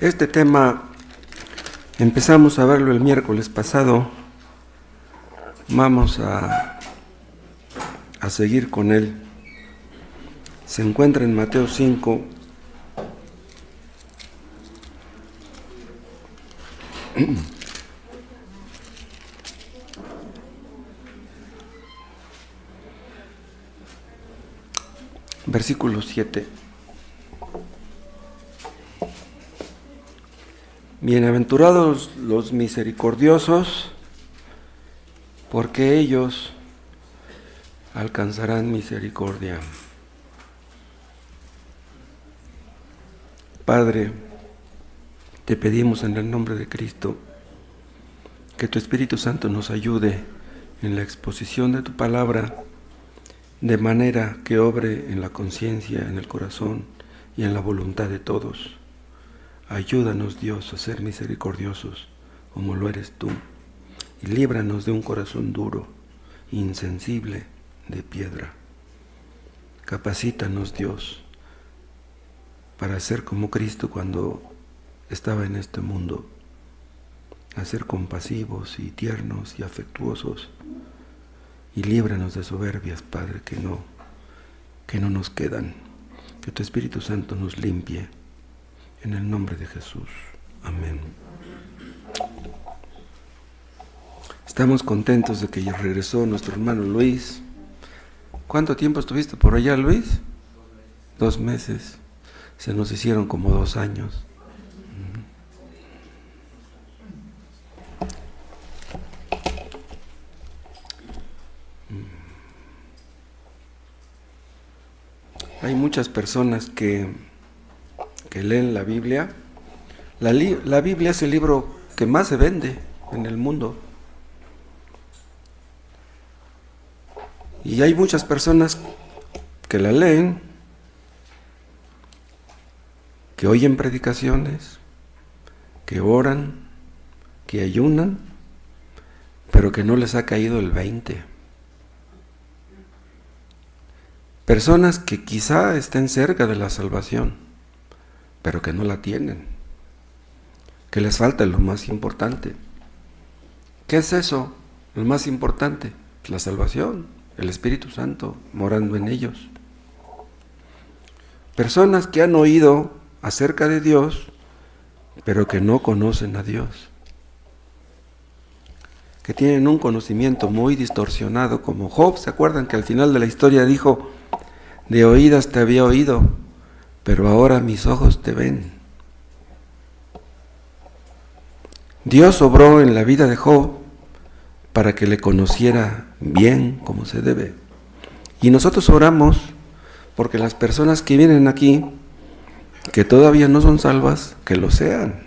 Este tema empezamos a verlo el miércoles pasado. Vamos a seguir con él. Se encuentra en Mateo 5. Versículo 7. Bienaventurados los misericordiosos, porque ellos alcanzarán misericordia. Padre, te pedimos en el nombre de Cristo que tu Espíritu Santo nos ayude en la exposición de tu palabra, de manera que obre en la conciencia, en el corazón y en la voluntad de todos. Ayúdanos, Dios, a ser misericordiosos como lo eres tú, y líbranos de un corazón duro, insensible, de piedra. Capacítanos, Dios, para ser como Cristo cuando estaba en este mundo, a ser compasivos y tiernos y afectuosos, y líbranos de soberbias, Padre, que no nos quedan. Que tu Espíritu Santo nos limpie, en el nombre de Jesús. Amén. Estamos contentos de que ya regresó nuestro hermano Luis. ¿Cuánto tiempo estuviste por allá, Luis? 2 meses. Se nos hicieron como 2 años. Hay muchas personas que leen la Biblia. La Biblia es el libro que más se vende en el mundo. Y hay muchas personas que la leen, que oyen predicaciones, que oran, que ayunan, pero que no les ha caído el 20. Personas que quizá estén cerca de la salvación, pero que no la tienen, que les falta lo más importante. ¿Qué es eso? Lo más importante, la salvación, el Espíritu Santo morando en ellos. Personas que han oído acerca de Dios, pero que no conocen a Dios, que tienen un conocimiento muy distorsionado, como Job. ¿Se acuerdan que al final de la historia dijo: de oídas te había oído, pero ahora mis ojos te ven? Dios obró en la vida de Job para que le conociera bien como se debe. Y nosotros oramos porque las personas que vienen aquí, que todavía no son salvas, que lo sean.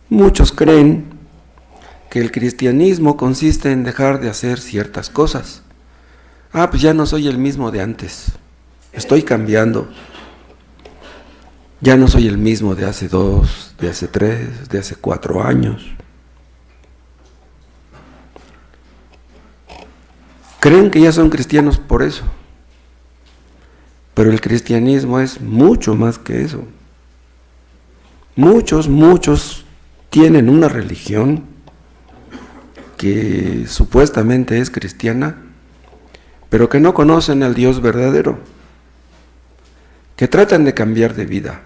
Muchos creen que el cristianismo consiste en dejar de hacer ciertas cosas. Pues ya no soy el mismo de antes. Estoy cambiando. Ya no soy el mismo de hace 2, de hace 3, de hace 4 años. Creen que ya son cristianos por eso. Pero el cristianismo es mucho más que eso. Muchos tienen una religión que supuestamente es cristiana, pero que no conocen al Dios verdadero, que tratan de cambiar de vida,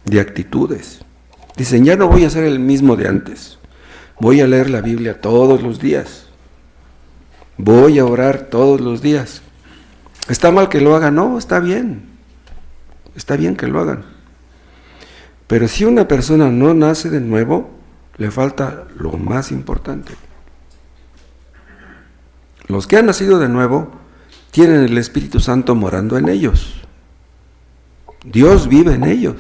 de actitudes. Dicen: ya no voy a ser el mismo de antes, voy a leer la Biblia todos los días, voy a orar todos los días. ¿Está mal que lo hagan? No, está bien que lo hagan. Pero si una persona no nace de nuevo, le falta lo más importante. Los que han nacido de nuevo tienen el Espíritu Santo morando en ellos. Dios vive en ellos.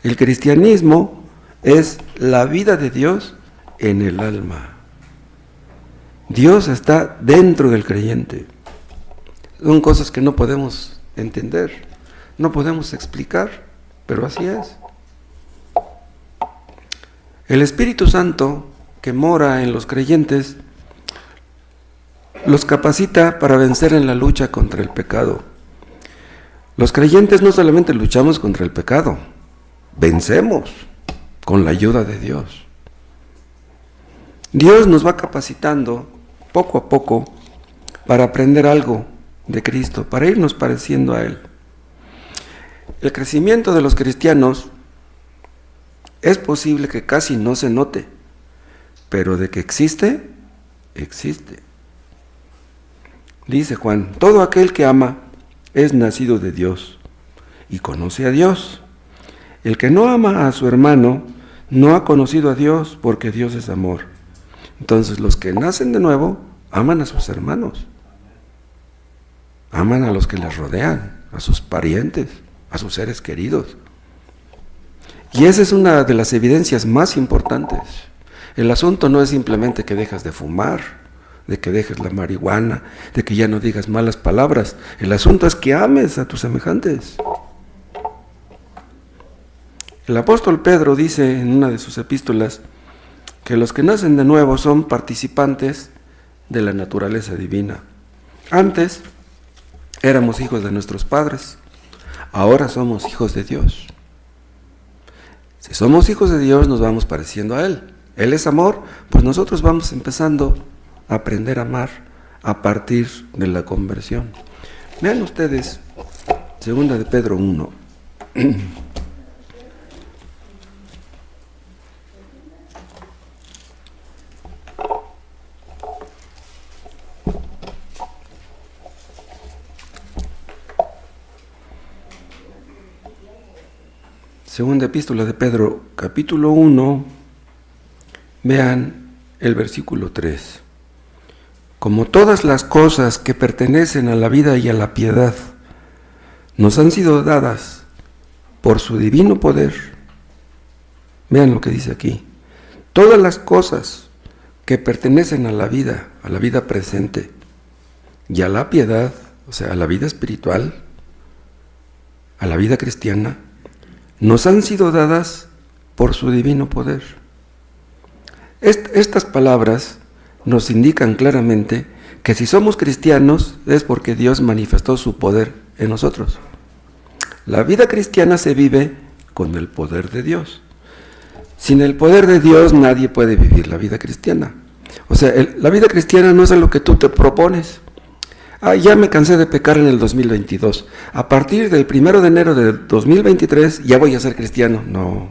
El cristianismo es la vida de Dios en el alma. Dios está dentro del creyente. Son cosas que no podemos entender, no podemos explicar, pero así es. El Espíritu Santo que mora en los creyentes los capacita para vencer en la lucha contra el pecado. Los creyentes no solamente luchamos contra el pecado, vencemos con la ayuda de Dios. Dios nos va capacitando poco a poco para aprender algo de Cristo, para irnos pareciendo a Él. El crecimiento de los cristianos es posible que casi no se note, pero de que existe, existe. Dice Juan, todo aquel que ama es nacido de Dios y conoce a Dios. El que no ama a su hermano no ha conocido a Dios, porque Dios es amor. Entonces los que nacen de nuevo aman a sus hermanos, aman a los que les rodean, a sus parientes, a sus seres queridos. Y esa es una de las evidencias más importantes. El asunto no es simplemente que dejas de fumar, de que dejes la marihuana, de que ya no digas malas palabras. El asunto es que ames a tus semejantes. El apóstol Pedro dice en una de sus epístolas que los que nacen de nuevo son participantes de la naturaleza divina. Antes éramos hijos de nuestros padres, ahora somos hijos de Dios. Si somos hijos de Dios, nos vamos pareciendo a Él. Él es amor, pues nosotros vamos empezando a aprender a amar a partir de la conversión. Vean ustedes, 2 de Pedro 1. Segunda epístola de Pedro, capítulo 1, vean el versículo 3. Como todas las cosas que pertenecen a la vida y a la piedad nos han sido dadas por su divino poder. Vean lo que dice aquí. Todas las cosas que pertenecen a la vida presente y a la piedad, o sea, a la vida espiritual, a la vida cristiana, nos han sido dadas por su divino poder. Estas palabras nos indican claramente que si somos cristianos es porque Dios manifestó su poder en nosotros. La vida cristiana se vive con el poder de Dios. Sin el poder de Dios nadie puede vivir la vida cristiana. O sea, la vida cristiana no es lo que tú te propones. Ya me cansé de pecar en el 2022. A partir del 1 de enero de 2023 ya voy a ser cristiano. No.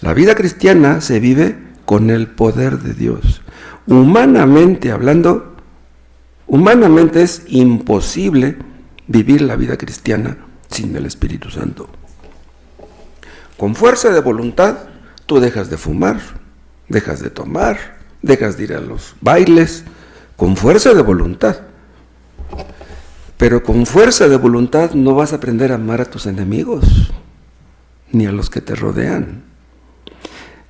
La vida cristiana se vive con el poder de Dios. Humanamente hablando, humanamente es imposible vivir la vida cristiana sin el Espíritu Santo. Con fuerza de voluntad, tú dejas de fumar, dejas de tomar, dejas de ir a los bailes, con fuerza de voluntad. Pero con fuerza de voluntad no vas a aprender a amar a tus enemigos, ni a los que te rodean.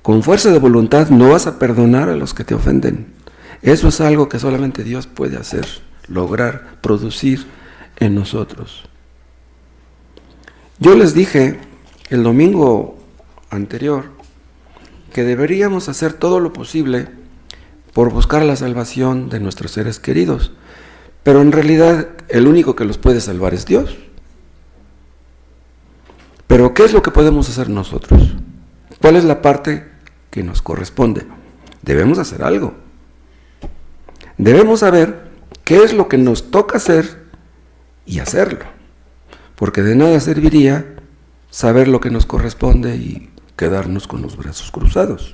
Con fuerza de voluntad no vas a perdonar a los que te ofenden. Eso es algo que solamente Dios puede hacer, lograr, producir en nosotros. Yo les dije el domingo anterior que deberíamos hacer todo lo posible por buscar la salvación de nuestros seres queridos. Pero en realidad el único que los puede salvar es Dios. Pero ¿qué es lo que podemos hacer nosotros? ¿Cuál es la parte que nos corresponde? Debemos hacer algo. Debemos saber qué es lo que nos toca hacer y hacerlo. Porque de nada serviría saber lo que nos corresponde y quedarnos con los brazos cruzados.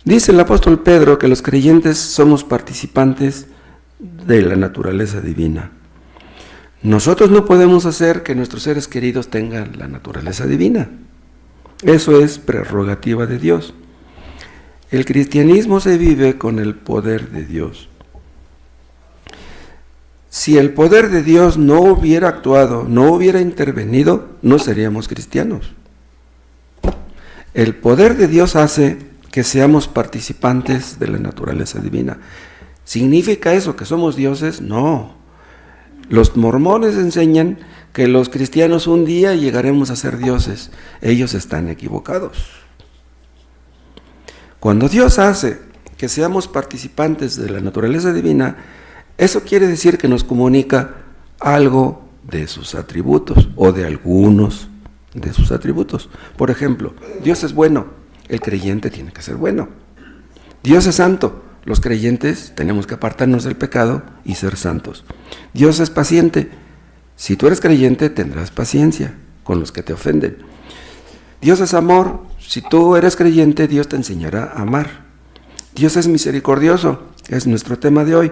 Dice el apóstol Pedro que los creyentes somos participantes de la naturaleza divina. Nosotros no podemos hacer que nuestros seres queridos tengan la naturaleza divina. Eso es prerrogativa de Dios. El cristianismo se vive con el poder de Dios. Si el poder de Dios no hubiera actuado, no hubiera intervenido, no seríamos cristianos. El poder de Dios hace que seamos participantes de la naturaleza divina. ¿Significa eso que somos dioses? No. Los mormones enseñan que los cristianos un día llegaremos a ser dioses. Ellos están equivocados. Cuando Dios hace que seamos participantes de la naturaleza divina, eso quiere decir que nos comunica algo de sus atributos o de algunos de sus atributos. Por ejemplo, Dios es bueno, el creyente tiene que ser bueno. Dios es santo, los creyentes tenemos que apartarnos del pecado y ser santos. Dios es paciente, si tú eres creyente tendrás paciencia con los que te ofenden. Dios es amor, si tú eres creyente Dios te enseñará a amar. Dios es misericordioso, es nuestro tema de hoy.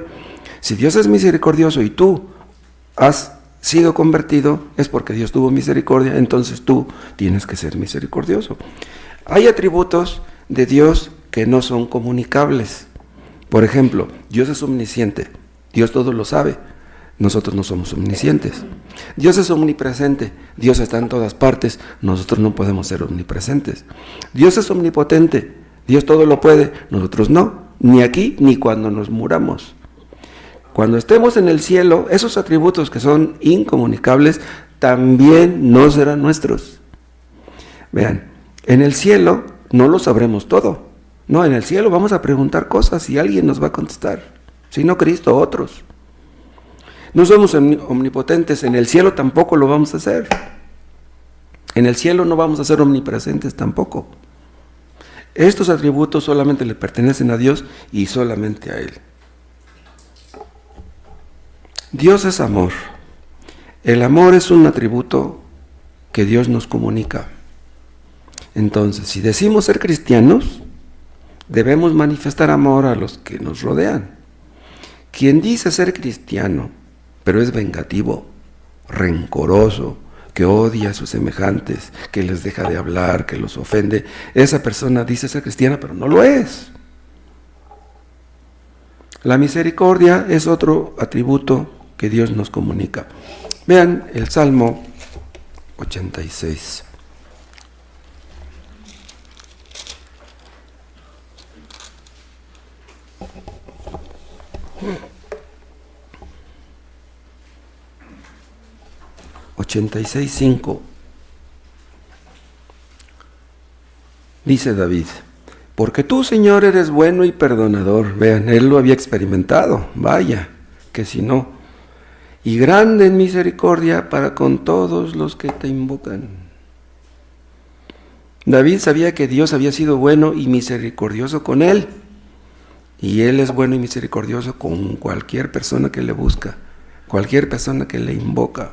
Si Dios es misericordioso y tú has sido convertido, es porque Dios tuvo misericordia, entonces tú tienes que ser misericordioso. Hay atributos de Dios que no son comunicables. Por ejemplo, Dios es omnisciente, Dios todo lo sabe, nosotros no somos omniscientes. Dios es omnipresente, Dios está en todas partes, nosotros no podemos ser omnipresentes. Dios es omnipotente, Dios todo lo puede, nosotros no, ni aquí ni cuando nos muramos. Cuando estemos en el cielo, esos atributos que son incomunicables también no serán nuestros. Vean, en el cielo no lo sabremos todo. No, en el cielo vamos a preguntar cosas y alguien nos va a contestar. Si no Cristo, otros. No somos omnipotentes, en el cielo tampoco lo vamos a hacer. En el cielo no vamos a ser omnipresentes tampoco. Estos atributos solamente le pertenecen a Dios y solamente a Él. Dios es amor. El amor es un atributo que Dios nos comunica. Entonces, si decimos ser cristianos, debemos manifestar amor a los que nos rodean. Quien dice ser cristiano, pero es vengativo, rencoroso, que odia a sus semejantes, que les deja de hablar, que los ofende, esa persona dice ser cristiana, pero no lo es. La misericordia es otro atributo que Dios nos comunica. Vean el Salmo 86. $86:5. Dice David: porque tú, Señor, eres bueno y perdonador. Vean, él lo había experimentado, vaya, que si no. Y grande en misericordia para con todos los que te invocan. David sabía que Dios había sido bueno y misericordioso con él. Y él es bueno y misericordioso con cualquier persona que le busca, cualquier persona que le invoca.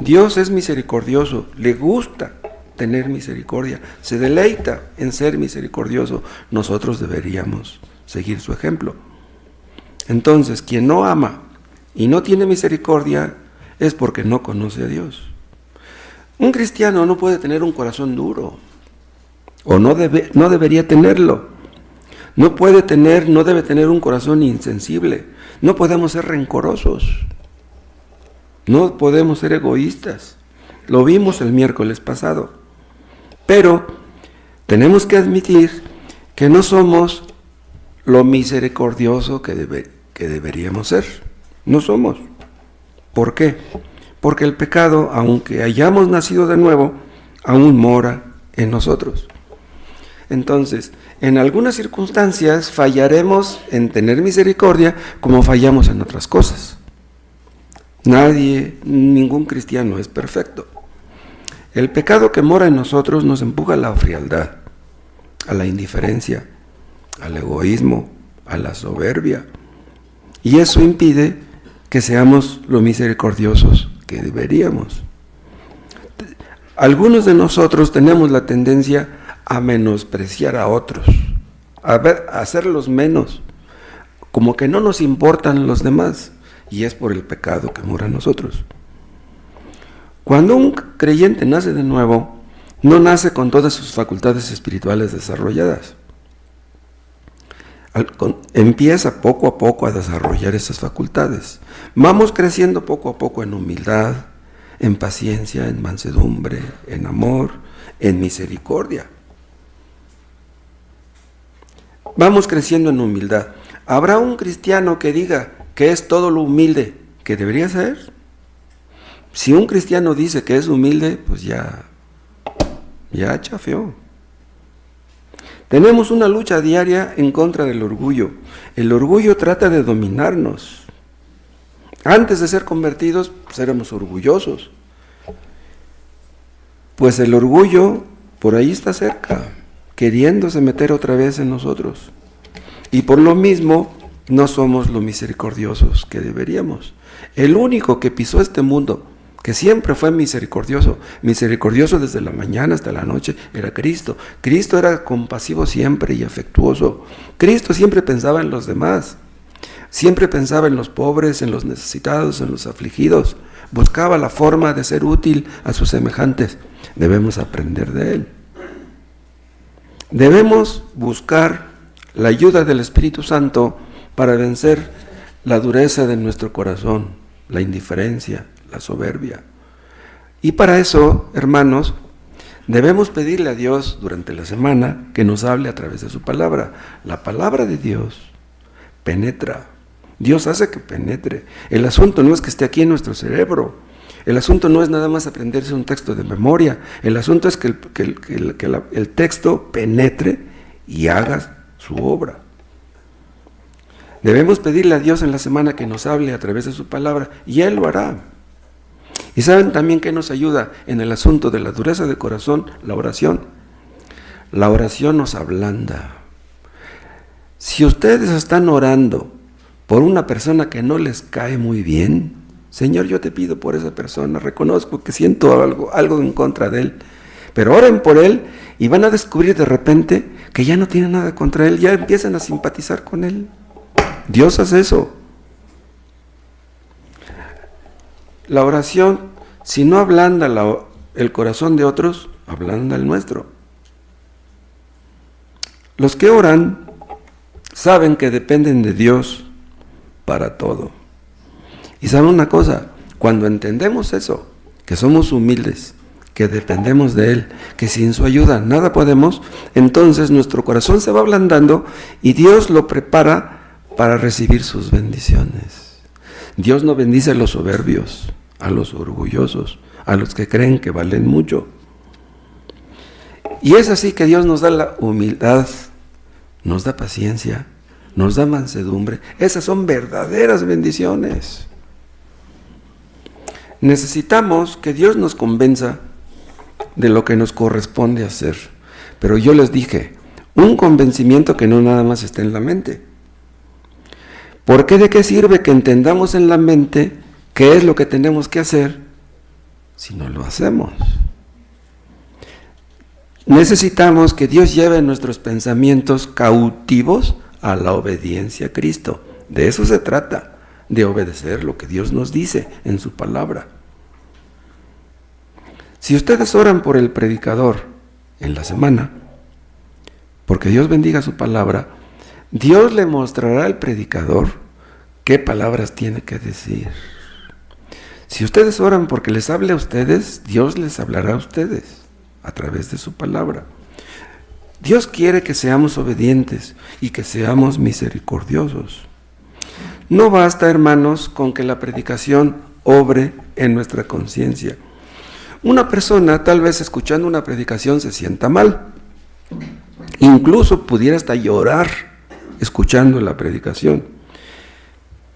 Dios es misericordioso, le gusta tener misericordia, se deleita en ser misericordioso. Nosotros deberíamos seguir su ejemplo. Entonces, quien no ama y no tiene misericordia es porque no conoce a Dios. Un cristiano no puede tener un corazón duro, o no debería tenerlo. No debe tener un corazón insensible. No podemos ser rencorosos. No podemos ser egoístas. Lo vimos el miércoles pasado. Pero tenemos que admitir que no somos lo misericordioso que deberíamos ser. No somos. ¿Por qué? Porque el pecado, aunque hayamos nacido de nuevo, aún mora en nosotros. Entonces, en algunas circunstancias fallaremos en tener misericordia como fallamos en otras cosas. Ningún cristiano es perfecto. El pecado que mora en nosotros nos empuja a la frialdad, a la indiferencia, al egoísmo, a la soberbia. Y eso impide que seamos lo misericordiosos que deberíamos. Algunos de nosotros tenemos la tendencia a menospreciar a otros, a hacerlos menos, como que no nos importan los demás, y es por el pecado que mora en nosotros. Cuando un creyente nace de nuevo, no nace con todas sus facultades espirituales desarrolladas. Empieza poco a poco a desarrollar esas facultades. Vamos creciendo poco a poco en humildad, en paciencia, en mansedumbre, en amor, en misericordia. Vamos creciendo en humildad. ¿Habrá un cristiano que diga que es todo lo humilde que debería ser? Si un cristiano dice que es humilde, pues ya chafeó. Tenemos una lucha diaria en contra del orgullo. El orgullo trata de dominarnos. Antes de ser convertidos, pues éramos orgullosos. Pues el orgullo por ahí está cerca, queriéndose meter otra vez en nosotros. Y por lo mismo, no somos lo misericordiosos que deberíamos. El único que pisó este mundo, que siempre fue misericordioso desde la mañana hasta la noche, era Cristo. Cristo era compasivo siempre y afectuoso. Cristo siempre pensaba en los demás. Siempre pensaba en los pobres, en los necesitados, en los afligidos. Buscaba la forma de ser útil a sus semejantes. Debemos aprender de Él. Debemos buscar la ayuda del Espíritu Santo para vencer la dureza de nuestro corazón, la indiferencia, la soberbia. Y para eso, hermanos, debemos pedirle a Dios durante la semana que nos hable a través de su palabra. La palabra de Dios penetra. Dios hace que penetre. El asunto no es que esté aquí en nuestro cerebro. El asunto no es nada más aprenderse un texto de memoria. El asunto es que el texto penetre y haga su obra. Debemos pedirle a Dios en la semana que nos hable a través de su palabra y Él lo hará. Y saben también que nos ayuda en el asunto de la dureza de corazón, la oración. La oración nos ablanda. Si ustedes están orando por una persona que no les cae muy bien, Señor, yo te pido por esa persona, reconozco que siento algo en contra de él, pero oren por él y van a descubrir de repente que ya no tienen nada contra él, ya empiezan a simpatizar con él. Dios hace eso. La oración, si no ablanda el corazón de otros, ablanda el nuestro. Los que oran saben que dependen de Dios para todo. Y saben una cosa, cuando entendemos eso, que somos humildes, que dependemos de Él, que sin su ayuda nada podemos, entonces nuestro corazón se va ablandando y Dios lo prepara para recibir sus bendiciones. Dios no bendice a los soberbios, a los orgullosos, a los que creen que valen mucho. Y es así que Dios nos da la humildad, nos da paciencia, nos da mansedumbre. Esas son verdaderas bendiciones. Necesitamos que Dios nos convenza de lo que nos corresponde hacer. Pero yo les dije, un convencimiento que no nada más está en la mente. ¿Por qué de qué sirve que entendamos en la mente qué es lo que tenemos que hacer si no lo hacemos? Necesitamos que Dios lleve nuestros pensamientos cautivos a la obediencia a Cristo. De eso se trata, de obedecer lo que Dios nos dice en su palabra. Si ustedes oran por el predicador en la semana, porque Dios bendiga su palabra, Dios le mostrará al predicador qué palabras tiene que decir. Si ustedes oran porque les hable a ustedes, Dios les hablará a ustedes a través de su palabra. Dios quiere que seamos obedientes y que seamos misericordiosos. No basta, hermanos, con que la predicación obre en nuestra conciencia. Una persona, tal vez escuchando una predicación, se sienta mal. Incluso pudiera hasta llorar escuchando la predicación.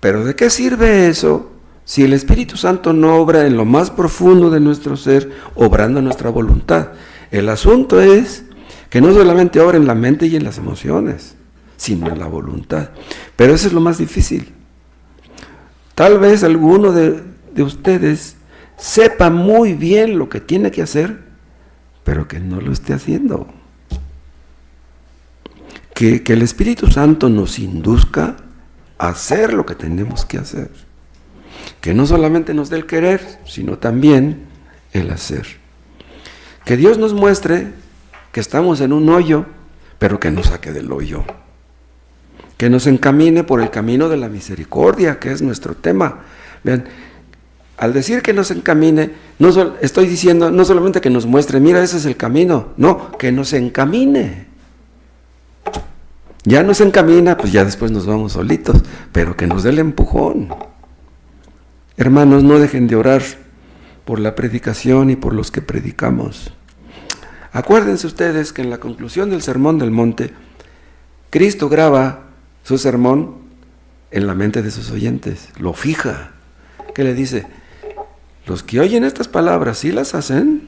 Pero ¿de qué sirve eso si el Espíritu Santo no obra en lo más profundo de nuestro ser, obrando en nuestra voluntad? El asunto es que no solamente obra en la mente y en las emociones, sino en la voluntad. Pero eso es lo más difícil. Tal vez alguno de ustedes sepa muy bien lo que tiene que hacer, pero que no lo esté haciendo. Que el Espíritu Santo nos induzca a hacer lo que tenemos que hacer. Que no solamente nos dé el querer, sino también el hacer. Que Dios nos muestre que estamos en un hoyo, pero que nos saque del hoyo. Que nos encamine por el camino de la misericordia, que es nuestro tema. Vean, al decir que nos encamine, estoy diciendo no solamente que nos muestre, mira, ese es el camino, no, que nos encamine. Ya nos encamina, pues ya después nos vamos solitos, pero que nos dé el empujón. Hermanos, no dejen de orar por la predicación y por los que predicamos. Acuérdense ustedes que en la conclusión del Sermón del Monte, Cristo graba su sermón en la mente de sus oyentes, lo fija. ¿Qué le dice? Los que oyen estas palabras, ¿sí las hacen?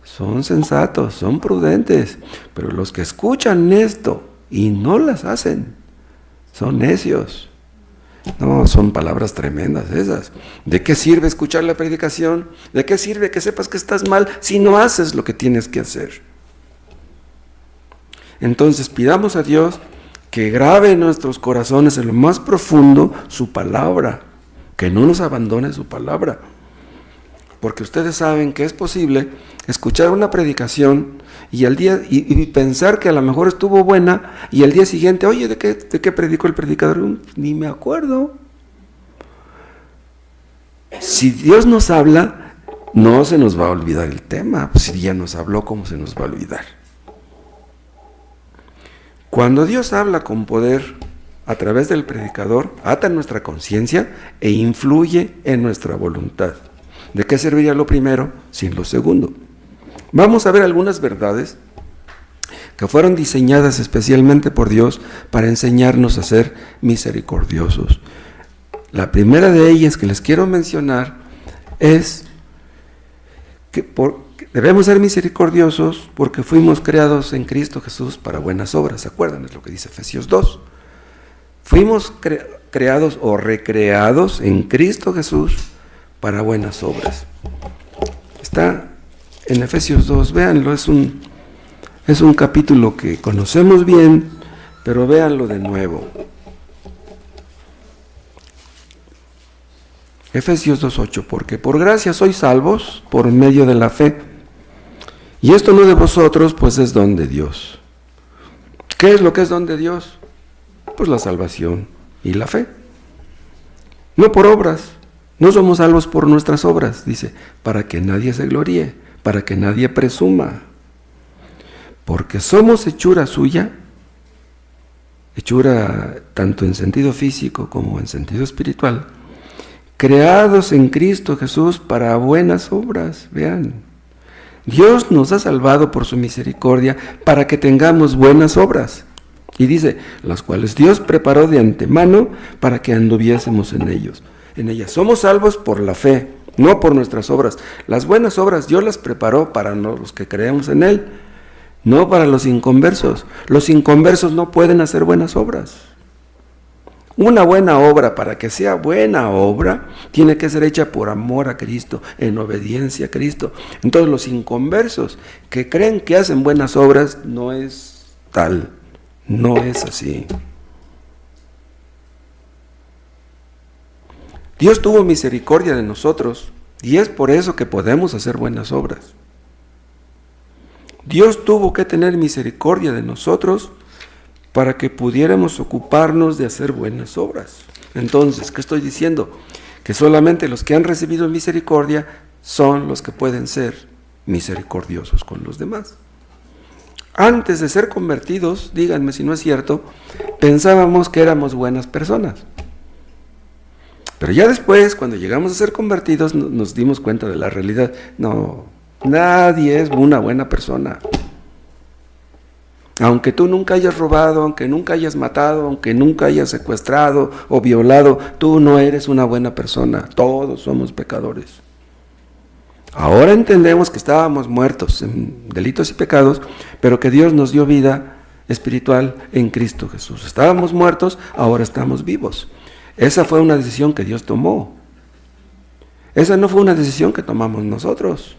Son sensatos, son prudentes, pero los que escuchan esto y no las hacen, son necios. No, son palabras tremendas esas. ¿De qué sirve escuchar la predicación? ¿De qué sirve que sepas que estás mal si no haces lo que tienes que hacer? Entonces pidamos a Dios que grabe en nuestros corazones en lo más profundo su palabra, que no nos abandone su palabra. Porque ustedes saben que es posible escuchar una predicación y al día y pensar que a lo mejor estuvo buena y al día siguiente, oye, ¿de qué predicó el predicador? Ni me acuerdo. Si Dios nos habla, no se nos va a olvidar el tema. Pues si ya nos habló, ¿cómo se nos va a olvidar? Cuando Dios habla con poder a través del predicador, ata nuestra conciencia e influye en nuestra voluntad. ¿De qué serviría lo primero sin lo segundo? Vamos a ver algunas verdades que fueron diseñadas especialmente por Dios para enseñarnos a ser misericordiosos. La primera de ellas que les quiero mencionar es que debemos ser misericordiosos porque fuimos creados en Cristo Jesús para buenas obras. ¿Se acuerdan? Es lo que dice Efesios 2. Fuimos creados o recreados en Cristo Jesús para buenas obras. Está en Efesios 2, véanlo, es un capítulo que conocemos bien, pero véanlo de nuevo. Efesios 2:8, porque por gracia sois salvos por medio de la fe, y esto no de vosotros, pues es don de Dios. ¿Qué es lo que es don de Dios? Pues la salvación y la fe. No por obras. No somos salvos por nuestras obras, dice, para que nadie se gloríe, para que nadie presuma. Porque somos hechura suya, hechura tanto en sentido físico como en sentido espiritual, creados en Cristo Jesús para buenas obras. Vean, Dios nos ha salvado por su misericordia para que tengamos buenas obras. Y dice, las cuales Dios preparó de antemano para que anduviésemos en ellas. Somos salvos por la fe, no por nuestras obras. Las buenas obras Dios las preparó para los que creemos en Él, no para los inconversos. Los inconversos no pueden hacer buenas obras. Una buena obra, para que sea buena obra, tiene que ser hecha por amor a Cristo, en obediencia a Cristo. Entonces los inconversos que creen que hacen buenas obras, no es tal, no es así. Dios tuvo misericordia de nosotros y es por eso que podemos hacer buenas obras. Dios tuvo que tener misericordia de nosotros para que pudiéramos ocuparnos de hacer buenas obras. Entonces, ¿qué estoy diciendo? Que solamente los que han recibido misericordia son los que pueden ser misericordiosos con los demás. Antes de ser convertidos, díganme si no es cierto, pensábamos que éramos buenas personas. Pero ya después, cuando llegamos a ser convertidos, nos dimos cuenta de la realidad. No, nadie es una buena persona. Aunque tú nunca hayas robado, aunque nunca hayas matado, aunque nunca hayas secuestrado o violado, tú no eres una buena persona. Todos somos pecadores. Ahora entendemos que estábamos muertos en delitos y pecados, pero que Dios nos dio vida espiritual en Cristo Jesús. Estábamos muertos, ahora estamos vivos. Esa fue una decisión que Dios tomó. Esa no fue una decisión que tomamos nosotros.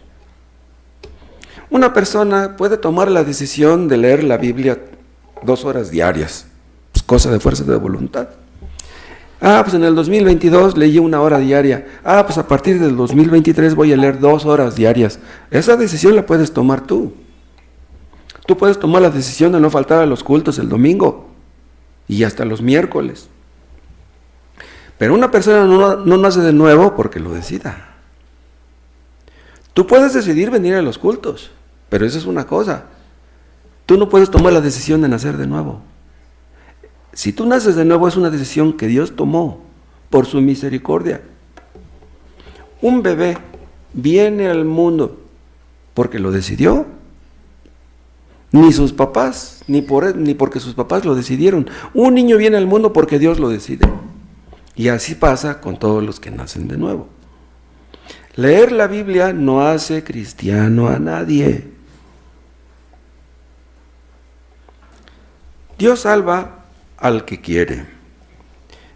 Una persona puede tomar la decisión de leer la Biblia 2 horas diarias. Es cosa de fuerza de voluntad. Pues en el 2022 leí 1 hora diaria. Pues a partir del 2023 voy a leer 2 horas diarias. Esa decisión la puedes tomar tú. Tú puedes tomar la decisión de no faltar a los cultos el domingo y hasta los miércoles. Pero una persona no nace de nuevo porque lo decida. Tú puedes decidir venir a los cultos, pero eso es una cosa. Tú no puedes tomar la decisión de nacer de nuevo. Si tú naces de nuevo es una decisión que Dios tomó por su misericordia. Un bebé viene al mundo porque lo decidió. Ni sus papás, ni porque sus papás lo decidieron. Un niño viene al mundo porque Dios lo decide. Y así pasa con todos los que nacen de nuevo. Leer la Biblia no hace cristiano a nadie. Dios salva al que quiere.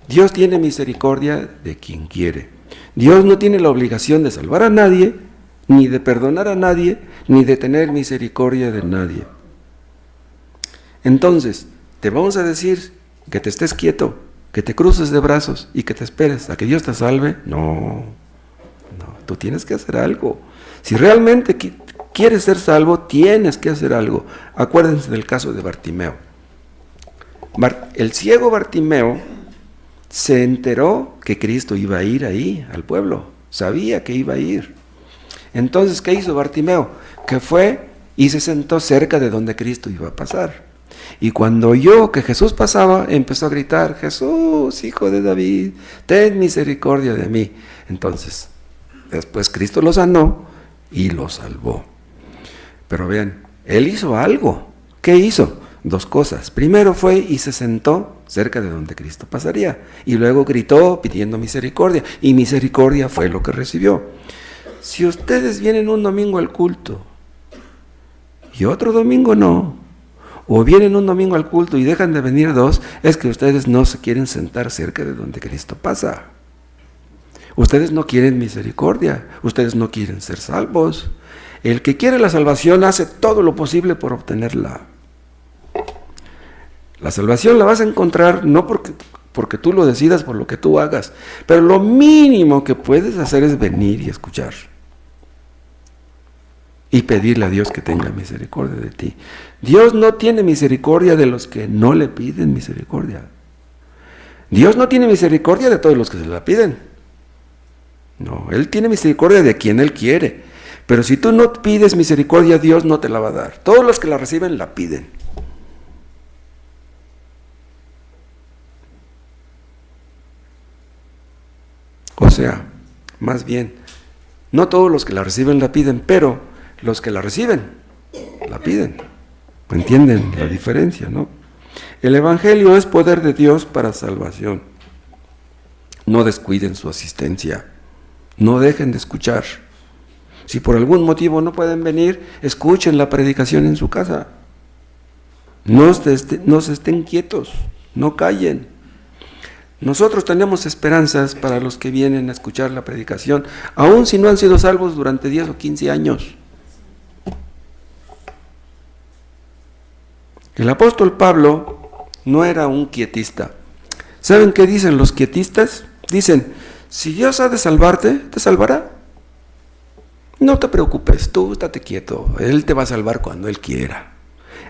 Dios tiene misericordia de quien quiere. Dios no tiene la obligación de salvar a nadie, ni de perdonar a nadie, ni de tener misericordia de nadie. Entonces, ¿te vamos a decir que te estés quieto, que te cruces de brazos y que te esperes a que Dios te salve? No, tú tienes que hacer algo. Si realmente quieres ser salvo, tienes que hacer algo. Acuérdense del caso de Bartimeo. El ciego Bartimeo se enteró que Cristo iba a ir ahí al pueblo, sabía que iba a ir. Entonces, ¿qué hizo Bartimeo? Que fue y se sentó cerca de donde Cristo iba a pasar. Y cuando oyó que Jesús pasaba, empezó a gritar: Jesús, hijo de David, ten misericordia de mí. Entonces, después Cristo lo sanó y lo salvó. Pero vean, él hizo algo. ¿Qué hizo? Dos cosas. Primero fue y se sentó cerca de donde Cristo pasaría. Y luego gritó pidiendo misericordia. Y misericordia fue lo que recibió. Si ustedes vienen un domingo al culto y otro domingo no, o vienen un domingo al culto y dejan de venir dos, es que ustedes no se quieren sentar cerca de donde Cristo pasa. Ustedes no quieren misericordia, ustedes no quieren ser salvos. El que quiere la salvación hace todo lo posible por obtenerla. La salvación la vas a encontrar no porque tú lo decidas, por lo que tú hagas, pero lo mínimo que puedes hacer es venir y escuchar. Y pedirle a Dios que tenga misericordia de ti. Dios no tiene misericordia de los que no le piden misericordia. Dios no tiene misericordia de todos los que se la piden. No, Él tiene misericordia de quien Él quiere. Pero si tú no pides misericordia, Dios no te la va a dar. Todos los que la reciben, la piden. O sea, más bien, no todos los que la reciben la piden, pero los que la reciben, la piden. ¿Entienden la diferencia, no? El Evangelio es poder de Dios para salvación. No descuiden su asistencia. No dejen de escuchar. Si por algún motivo no pueden venir, escuchen la predicación en su casa. No se estén quietos, no callen. Nosotros tenemos esperanzas para los que vienen a escuchar la predicación, aun si no han sido salvos durante 10 o 15 años. El apóstol Pablo no era un quietista. ¿Saben qué dicen los quietistas? Dicen: si Dios ha de salvarte, te salvará. No te preocupes, tú estate quieto, Él te va a salvar cuando Él quiera.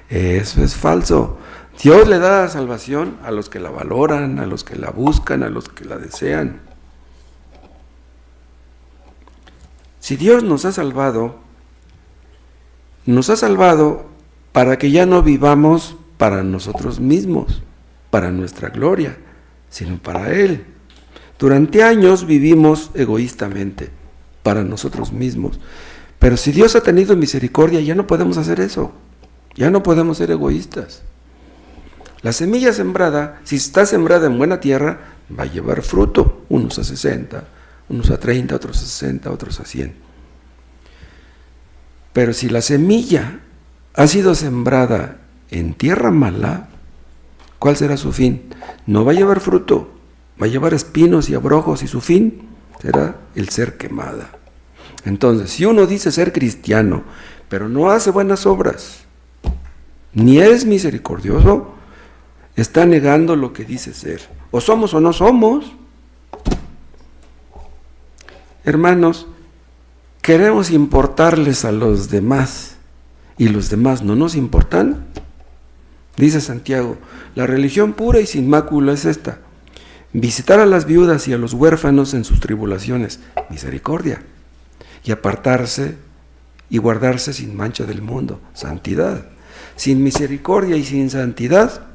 Eso es falso. Dios le da la salvación a los que la valoran, a los que la buscan, a los que la desean. Si Dios nos ha salvado para que ya no vivamos para nosotros mismos, para nuestra gloria, sino para Él. Durante años vivimos egoístamente, para nosotros mismos. Pero si Dios ha tenido misericordia, ya no podemos hacer eso. Ya no podemos ser egoístas. La semilla sembrada, si está sembrada en buena tierra, va a llevar fruto, unos a 60, unos a 30, otros a 60, otros a 100. Pero si la semilla ha sido sembrada en tierra mala, ¿cuál será su fin? No va a llevar fruto, va a llevar espinos y abrojos, y su fin será el ser quemada. Entonces, si uno dice ser cristiano, pero no hace buenas obras, ni es misericordioso, está negando lo que dice ser. O somos o no somos. Hermanos, queremos importarles a los demás y los demás no nos importan. Dice Santiago: la religión pura y sin mácula es esta: visitar a las viudas y a los huérfanos en sus tribulaciones, misericordia, y apartarse y guardarse sin mancha del mundo, santidad. Sin misericordia y sin santidad,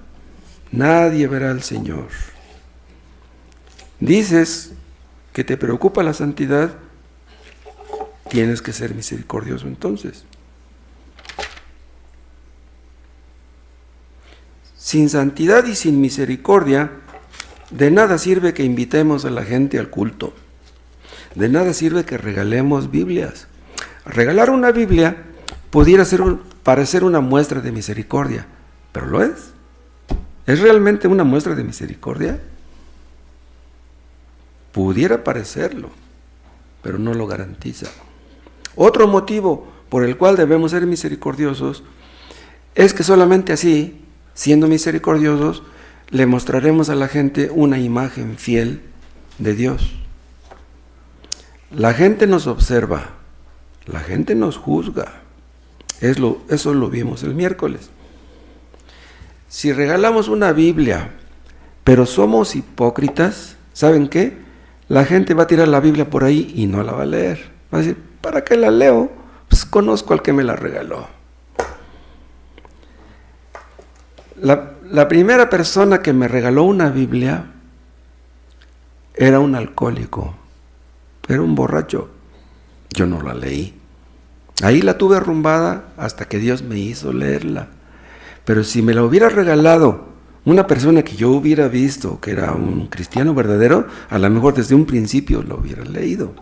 nadie verá al Señor. Dices que te preocupa la santidad, tienes que ser misericordioso entonces. Sin santidad y sin misericordia, De nada sirve que invitemos a la gente al culto. De nada sirve que regalemos Biblias. Regalar una Biblia pudiera parecer una muestra de misericordia, pero lo es. ¿Es realmente una muestra de misericordia? Pudiera parecerlo, pero no lo garantiza. Otro motivo por el cual debemos ser misericordiosos es que solamente así, siendo misericordiosos, le mostraremos a la gente una imagen fiel de Dios. La gente nos observa, la gente nos juzga. Eso lo vimos el miércoles. Si regalamos una Biblia, pero somos hipócritas, ¿saben qué? La gente va a tirar la Biblia por ahí y no la va a leer. Va a decir, ¿para qué la leo? Pues conozco al que me la regaló. La primera persona que me regaló una Biblia era un alcohólico, era un borracho. Yo no la leí. Ahí la tuve arrumbada hasta que Dios me hizo leerla. Pero si me la hubiera regalado una persona que yo hubiera visto que era un cristiano verdadero, a lo mejor desde un principio lo hubiera leído.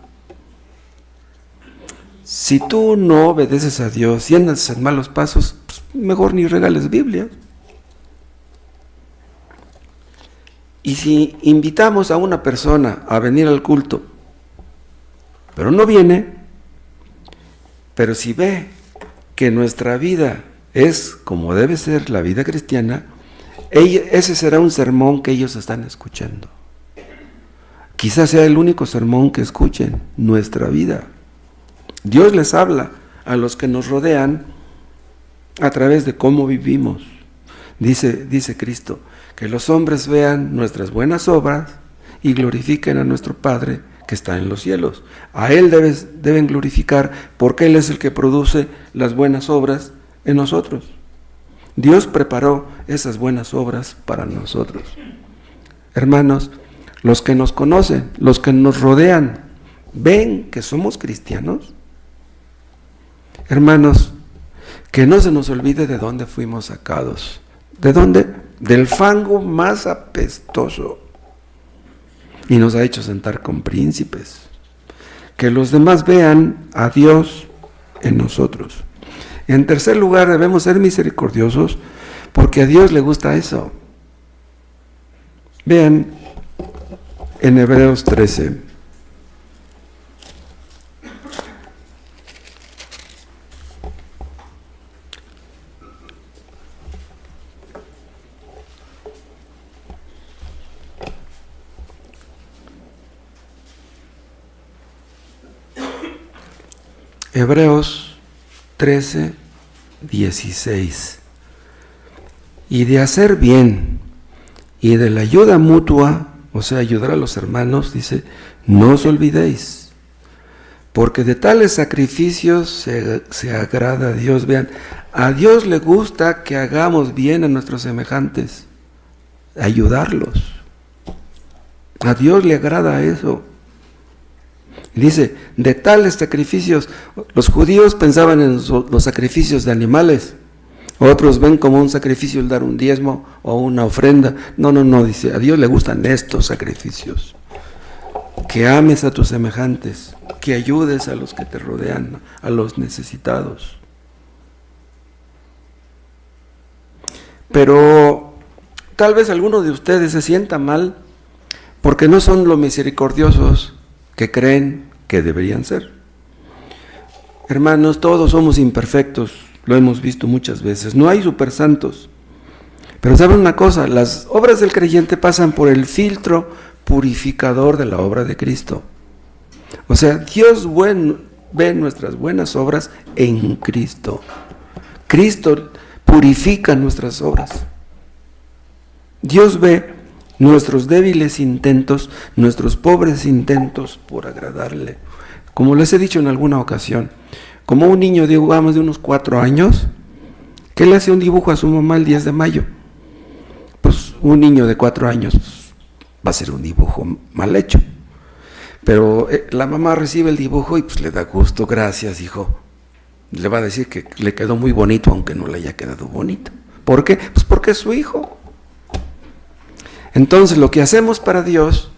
Si tú no obedeces a Dios y andas en malos pasos, pues mejor ni regales Biblia. Y si invitamos a una persona a venir al culto, pero no viene, pero si ve que nuestra vida es como debe ser la vida cristiana, ese será un sermón que ellos están escuchando. Quizás sea el único sermón que escuchen, nuestra vida. Dios les habla a los que nos rodean a través de cómo vivimos. Dice Cristo, que los hombres vean nuestras buenas obras y glorifiquen a nuestro Padre que está en los cielos. A Él deben glorificar porque Él es el que produce las buenas obras en nosotros. Dios preparó esas buenas obras para nosotros. Hermanos, los que nos conocen, los que nos rodean, ven que somos cristianos. Hermanos, que no se nos olvide de dónde fuimos sacados. ¿De dónde? Del fango más apestoso. Y nos ha hecho sentar con príncipes. Que los demás vean a Dios en nosotros. En tercer lugar, debemos ser misericordiosos porque a Dios le gusta eso. Vean en Hebreos 13. Hebreos 13, 16. Y de hacer bien y de la ayuda mutua, o sea, ayudar a los hermanos, dice, no os olvidéis, porque de tales sacrificios se agrada a Dios. Vean, a Dios le gusta que hagamos bien a nuestros semejantes, ayudarlos. A Dios le agrada eso. Dice, de tales sacrificios, los judíos pensaban en los sacrificios de animales, otros ven como un sacrificio el dar un diezmo o una ofrenda. No, dice, a Dios le gustan estos sacrificios. Que ames a tus semejantes, que ayudes a los que te rodean, a los necesitados. Pero tal vez alguno de ustedes se sienta mal porque no son lo misericordiosos que creen que deberían ser. Hermanos, todos somos imperfectos, lo hemos visto muchas veces, no hay supersantos. Pero ¿saben una cosa? Las obras del creyente pasan por el filtro purificador de la obra de Cristo. O sea, Dios ve nuestras buenas obras en Cristo. Cristo purifica nuestras obras. Dios ve nuestros débiles intentos, nuestros pobres intentos por agradarle. Como les he dicho en alguna ocasión, como un niño, digamos, de unos 4 años, que le hace un dibujo a su mamá el 10 de mayo. Pues un niño de 4 años pues, va a ser un dibujo mal hecho. Pero la mamá recibe el dibujo y pues le da gusto, gracias, hijo. Le va a decir que le quedó muy bonito, aunque no le haya quedado bonito. ¿Por qué? Pues porque es su hijo. Entonces lo que hacemos para Dios,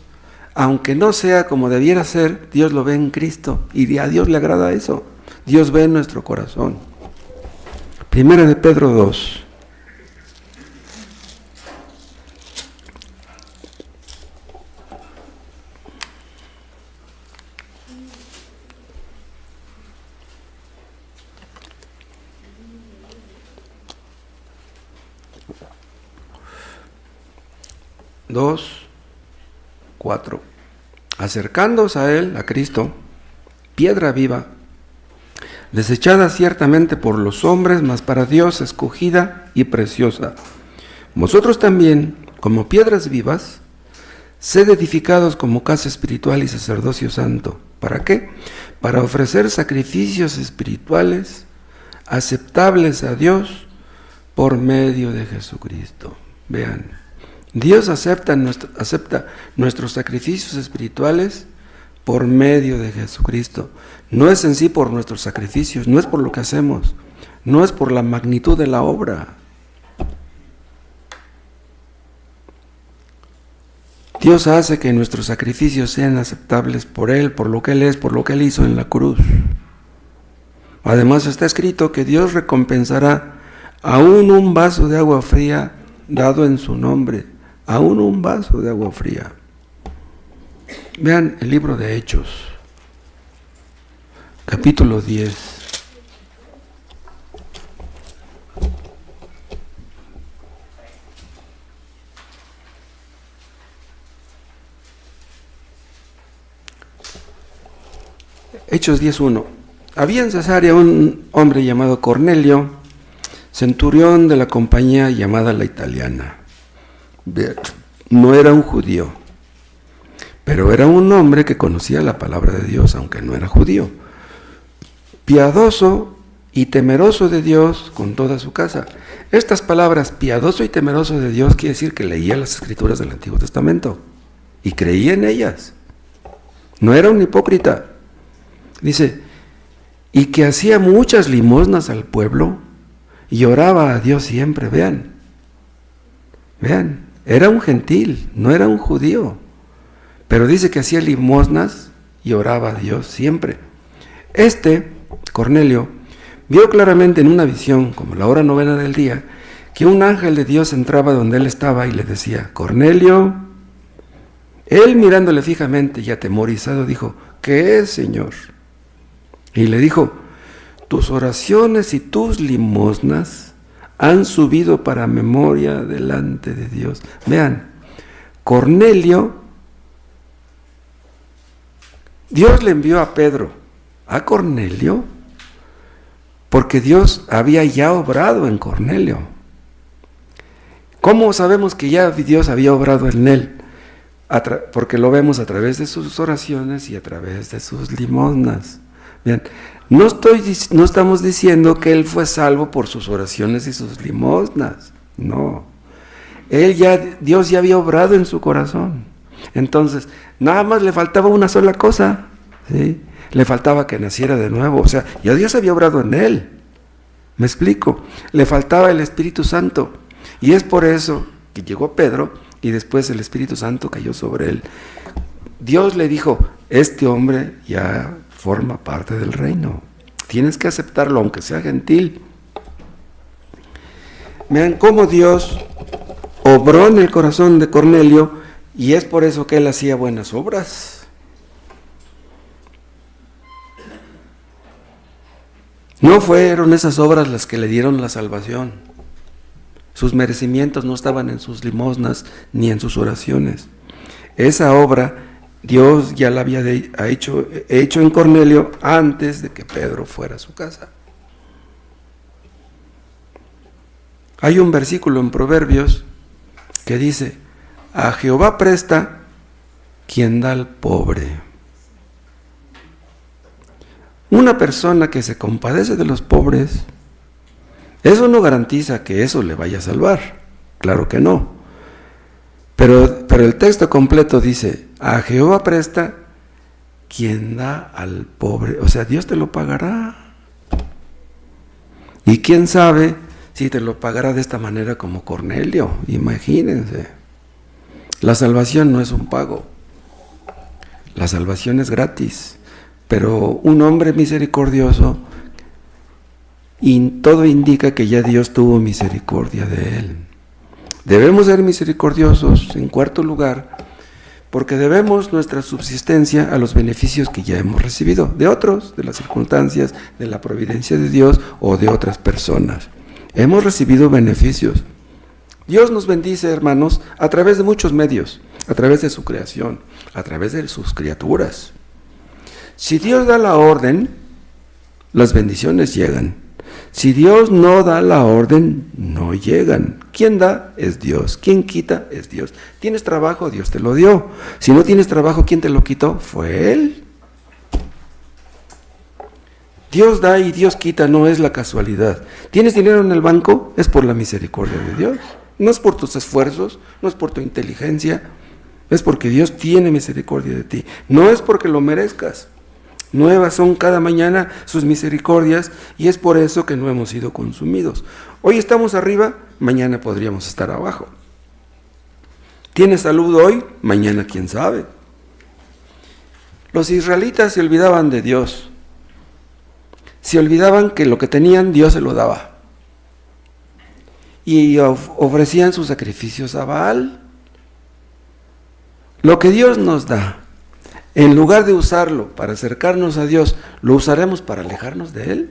aunque no sea como debiera ser, Dios lo ve en Cristo y a Dios le agrada eso. Dios ve en nuestro corazón. Primera de Pedro 2. Dos, 4. Acercándoos a Él, a Cristo, piedra viva, desechada ciertamente por los hombres, mas para Dios escogida y preciosa. Vosotros también, como piedras vivas, sed edificados como casa espiritual y sacerdocio santo. ¿Para qué? Para ofrecer sacrificios espirituales aceptables a Dios por medio de Jesucristo. Vean. Dios acepta nuestros sacrificios espirituales por medio de Jesucristo. No es en sí por nuestros sacrificios, no es por lo que hacemos, no es por la magnitud de la obra. Dios hace que nuestros sacrificios sean aceptables por Él, por lo que Él es, por lo que Él hizo en la cruz. Además está escrito que Dios recompensará aún un vaso de agua fría dado en su nombre. Aún un vaso de agua fría. Vean el libro de Hechos, capítulo 10. Hechos 10:1. Había en Cesarea un hombre llamado Cornelio, centurión de la compañía llamada la Italiana. No era un judío, pero era un hombre que conocía la palabra de Dios, aunque no era judío. Piadoso y temeroso de Dios con toda su casa. Estas palabras, piadoso y temeroso de Dios, quiere decir que leía las escrituras del Antiguo Testamento y creía en ellas. No era un hipócrita. Dice, y que hacía muchas limosnas al pueblo y oraba a Dios siempre. Vean, era un gentil, no era un judío, pero dice que hacía limosnas y oraba a Dios siempre. Cornelio, vio claramente en una visión, como la hora novena del día, que un ángel de Dios entraba donde él estaba y le decía, Cornelio. Él mirándole fijamente y atemorizado dijo, ¿qué es, Señor? Y le dijo, tus oraciones y tus limosnas han subido para memoria delante de Dios. Vean, Cornelio, Dios le envió a Pedro, a Cornelio, porque Dios había ya obrado en Cornelio. ¿Cómo sabemos que ya Dios había obrado en él? Porque lo vemos a través de sus oraciones y a través de sus limosnas. Bien, no estamos diciendo que él fue salvo por sus oraciones y sus limosnas. No. Dios ya había obrado en su corazón. Entonces, nada más le faltaba una sola cosa, ¿sí? Le faltaba que naciera de nuevo. O sea, ya Dios había obrado en él. ¿Me explico? Le faltaba el Espíritu Santo. Y es por eso que llegó Pedro y después el Espíritu Santo cayó sobre él. Dios le dijo, este hombre ya forma parte del reino. Tienes que aceptarlo, aunque sea gentil. Vean cómo Dios obró en el corazón de Cornelio y es por eso que él hacía buenas obras. No fueron esas obras las que le dieron la salvación. Sus merecimientos no estaban en sus limosnas ni en sus oraciones. Esa obra Dios ya la había hecho en Cornelio antes de que Pedro fuera a su casa. Hay un versículo en Proverbios que dice, a Jehová presta quien da al pobre. Una persona que se compadece de los pobres, eso no garantiza que eso le vaya a salvar, claro que no. Pero el texto completo dice, a Jehová presta quien da al pobre. O sea, Dios te lo pagará. Y quién sabe si te lo pagará de esta manera como Cornelio, imagínense. La salvación no es un pago. La salvación es gratis. Pero un hombre misericordioso, y todo indica que ya Dios tuvo misericordia de él. Debemos ser misericordiosos, en cuarto lugar, porque debemos nuestra subsistencia a los beneficios que ya hemos recibido de otros, de las circunstancias, de la providencia de Dios o de otras personas. Hemos recibido beneficios. Dios nos bendice, hermanos, a través de muchos medios, a través de su creación, a través de sus criaturas. Si Dios da la orden, las bendiciones llegan. Si Dios no da la orden, no llegan. ¿Quién da? Es Dios. ¿Quién quita? Es Dios. ¿Tienes trabajo? Dios te lo dio. Si no tienes trabajo, ¿quién te lo quitó? Fue Él. Dios da y Dios quita, no es la casualidad. ¿Tienes dinero en el banco? Es por la misericordia de Dios. No es por tus esfuerzos, no es por tu inteligencia, es porque Dios tiene misericordia de ti. No es porque lo merezcas. Nuevas son cada mañana sus misericordias y es por eso que no hemos sido consumidos. Hoy estamos arriba, mañana podríamos estar abajo. ¿Tienes salud hoy? Mañana quién sabe. Los israelitas se olvidaban de Dios. Se olvidaban que lo que tenían Dios se lo daba. Y ofrecían sus sacrificios a Baal. Lo que Dios nos da, en lugar de usarlo para acercarnos a Dios, ¿lo usaremos para alejarnos de Él?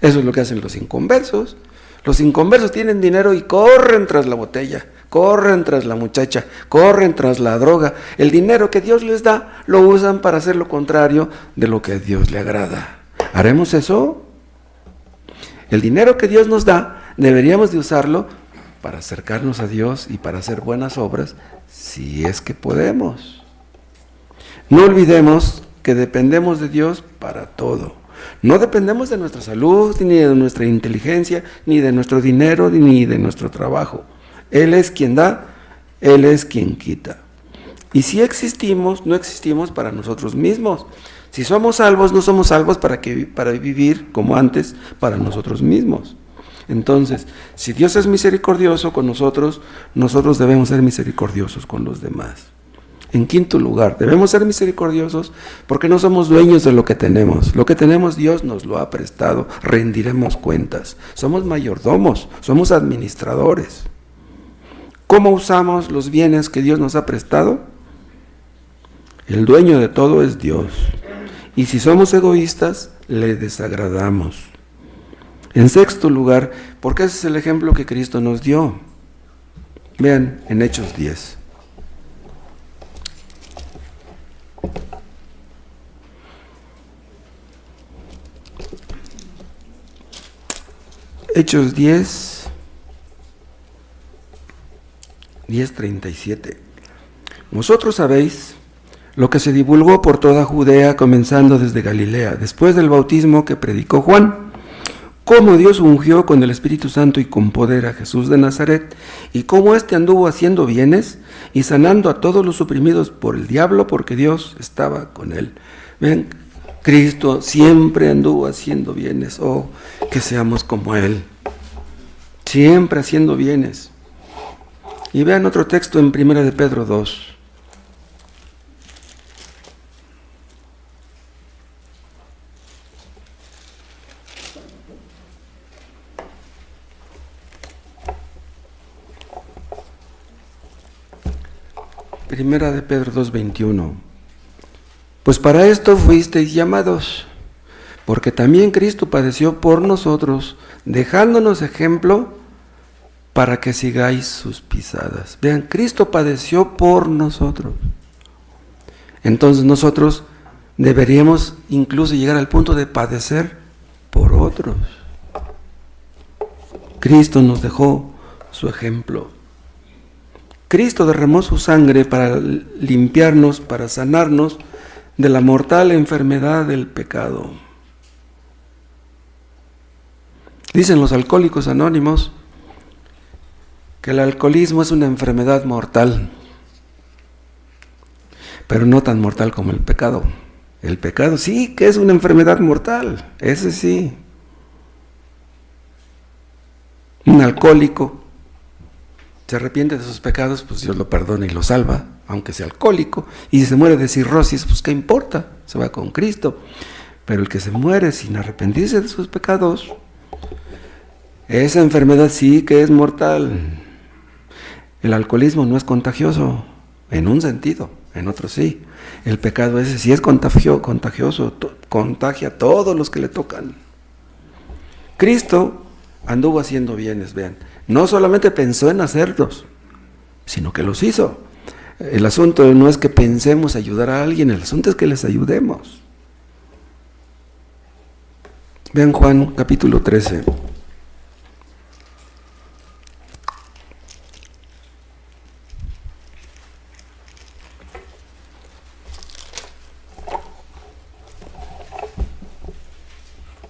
Eso es lo que hacen los inconversos. Los inconversos tienen dinero y corren tras la botella, corren tras la muchacha, corren tras la droga. El dinero que Dios les da, lo usan para hacer lo contrario de lo que a Dios le agrada. ¿Haremos eso? El dinero que Dios nos da, deberíamos de usarlo para acercarnos a Dios y para hacer buenas obras, si es que podemos. No olvidemos que dependemos de Dios para todo. No dependemos de nuestra salud, ni de nuestra inteligencia, ni de nuestro dinero, ni de nuestro trabajo. Él es quien da, Él es quien quita. Y si existimos, no existimos para nosotros mismos. Si somos salvos, no somos salvos para vivir como antes para nosotros mismos. Entonces, si Dios es misericordioso con nosotros, nosotros debemos ser misericordiosos con los demás. En quinto lugar, debemos ser misericordiosos porque no somos dueños de lo que tenemos. Lo que tenemos Dios nos lo ha prestado, rendiremos cuentas. Somos mayordomos, somos administradores. ¿Cómo usamos los bienes que Dios nos ha prestado? El dueño de todo es Dios. Y si somos egoístas, le desagradamos. En sexto lugar, porque ese es el ejemplo que Cristo nos dio. Vean en Hechos 10. Hechos 10, 10:37. Vosotros sabéis lo que se divulgó por toda Judea, comenzando desde Galilea, después del bautismo que predicó Juan, cómo Dios ungió con el Espíritu Santo y con poder a Jesús de Nazaret, y cómo éste anduvo haciendo bienes y sanando a todos los oprimidos por el diablo, porque Dios estaba con él. Ven, Cristo siempre anduvo haciendo bienes. Oh, que seamos como Él, siempre haciendo bienes. Y vean otro texto en 1 de Pedro 2. Primera de Pedro 2:21. Pues para esto fuisteis llamados, porque también Cristo padeció por nosotros, dejándonos ejemplo para que sigáis sus pisadas. Vean, Cristo padeció por nosotros. Entonces nosotros deberíamos incluso llegar al punto de padecer por otros. Cristo nos dejó su ejemplo. Cristo derramó su sangre para limpiarnos, para sanarnos de la mortal enfermedad del pecado. Dicen los alcohólicos anónimos que el alcoholismo es una enfermedad mortal, pero no tan mortal como el pecado. El pecado sí que es una enfermedad mortal, ese sí. Un alcohólico se arrepiente de sus pecados, pues Dios lo perdona y lo salva, aunque sea alcohólico. Y si se muere de cirrosis, pues ¿qué importa? Se va con Cristo. Pero el que se muere sin arrepentirse de sus pecados, esa enfermedad sí que es mortal. El alcoholismo no es contagioso, en un sentido, en otro sí. El pecado ese sí es contagioso, contagia a todos los que le tocan. Cristo anduvo haciendo bienes, vean. No solamente pensó en hacerlos, sino que los hizo. El asunto no es que pensemos ayudar a alguien, el asunto es que les ayudemos. Vean Juan capítulo 13.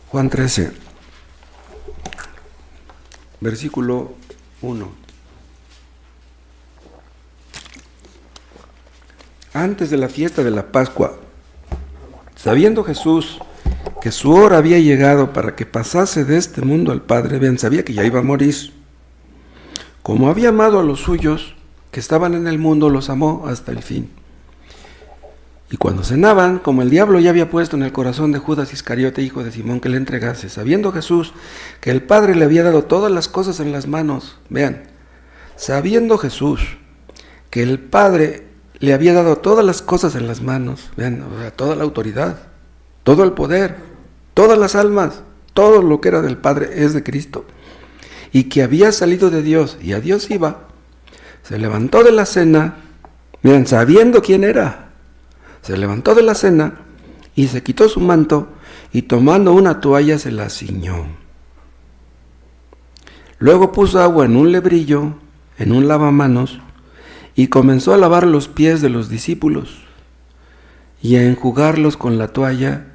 Juan 13, versículo 1. Antes de la fiesta de la Pascua, sabiendo Jesús que su hora había llegado para que pasase de este mundo al Padre, vean, sabía que ya iba a morir. Como había amado a los suyos que estaban en el mundo, los amó hasta el fin. Y cuando cenaban, como el diablo ya había puesto en el corazón de Judas Iscariote, hijo de Simón, que le entregase, sabiendo Jesús que el Padre le había dado todas las cosas en las manos, vean, sabiendo Jesús que el Padre le había dado todas las cosas en las manos, vean, o sea, toda la autoridad, todo el poder, todas las almas, todo lo que era del Padre es de Cristo, y que había salido de Dios y a Dios iba, se levantó de la cena, vean, sabiendo quién era. Se levantó de la cena y se quitó su manto y tomando una toalla se la ciñó. Luego puso agua en un lebrillo, en un lavamanos, y comenzó a lavar los pies de los discípulos y a enjugarlos con la toalla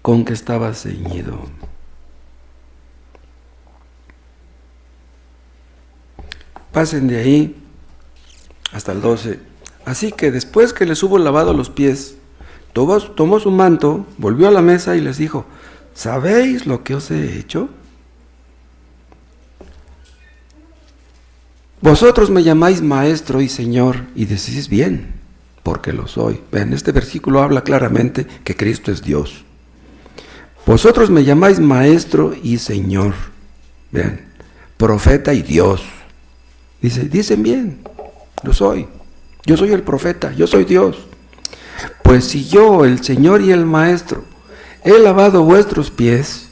con que estaba ceñido. Pasen de ahí hasta el 12. Así que después que les hubo lavado los pies, tomó su manto, volvió a la mesa y les dijo, ¿sabéis lo que os he hecho? Vosotros me llamáis maestro y señor y decís bien, porque lo soy. Vean, este versículo habla claramente que Cristo es Dios. Vosotros me llamáis maestro y señor. Vean, profeta y Dios. Dicen bien, lo soy. Yo soy el profeta, yo soy Dios. Pues si yo, el Señor y el Maestro, he lavado vuestros pies,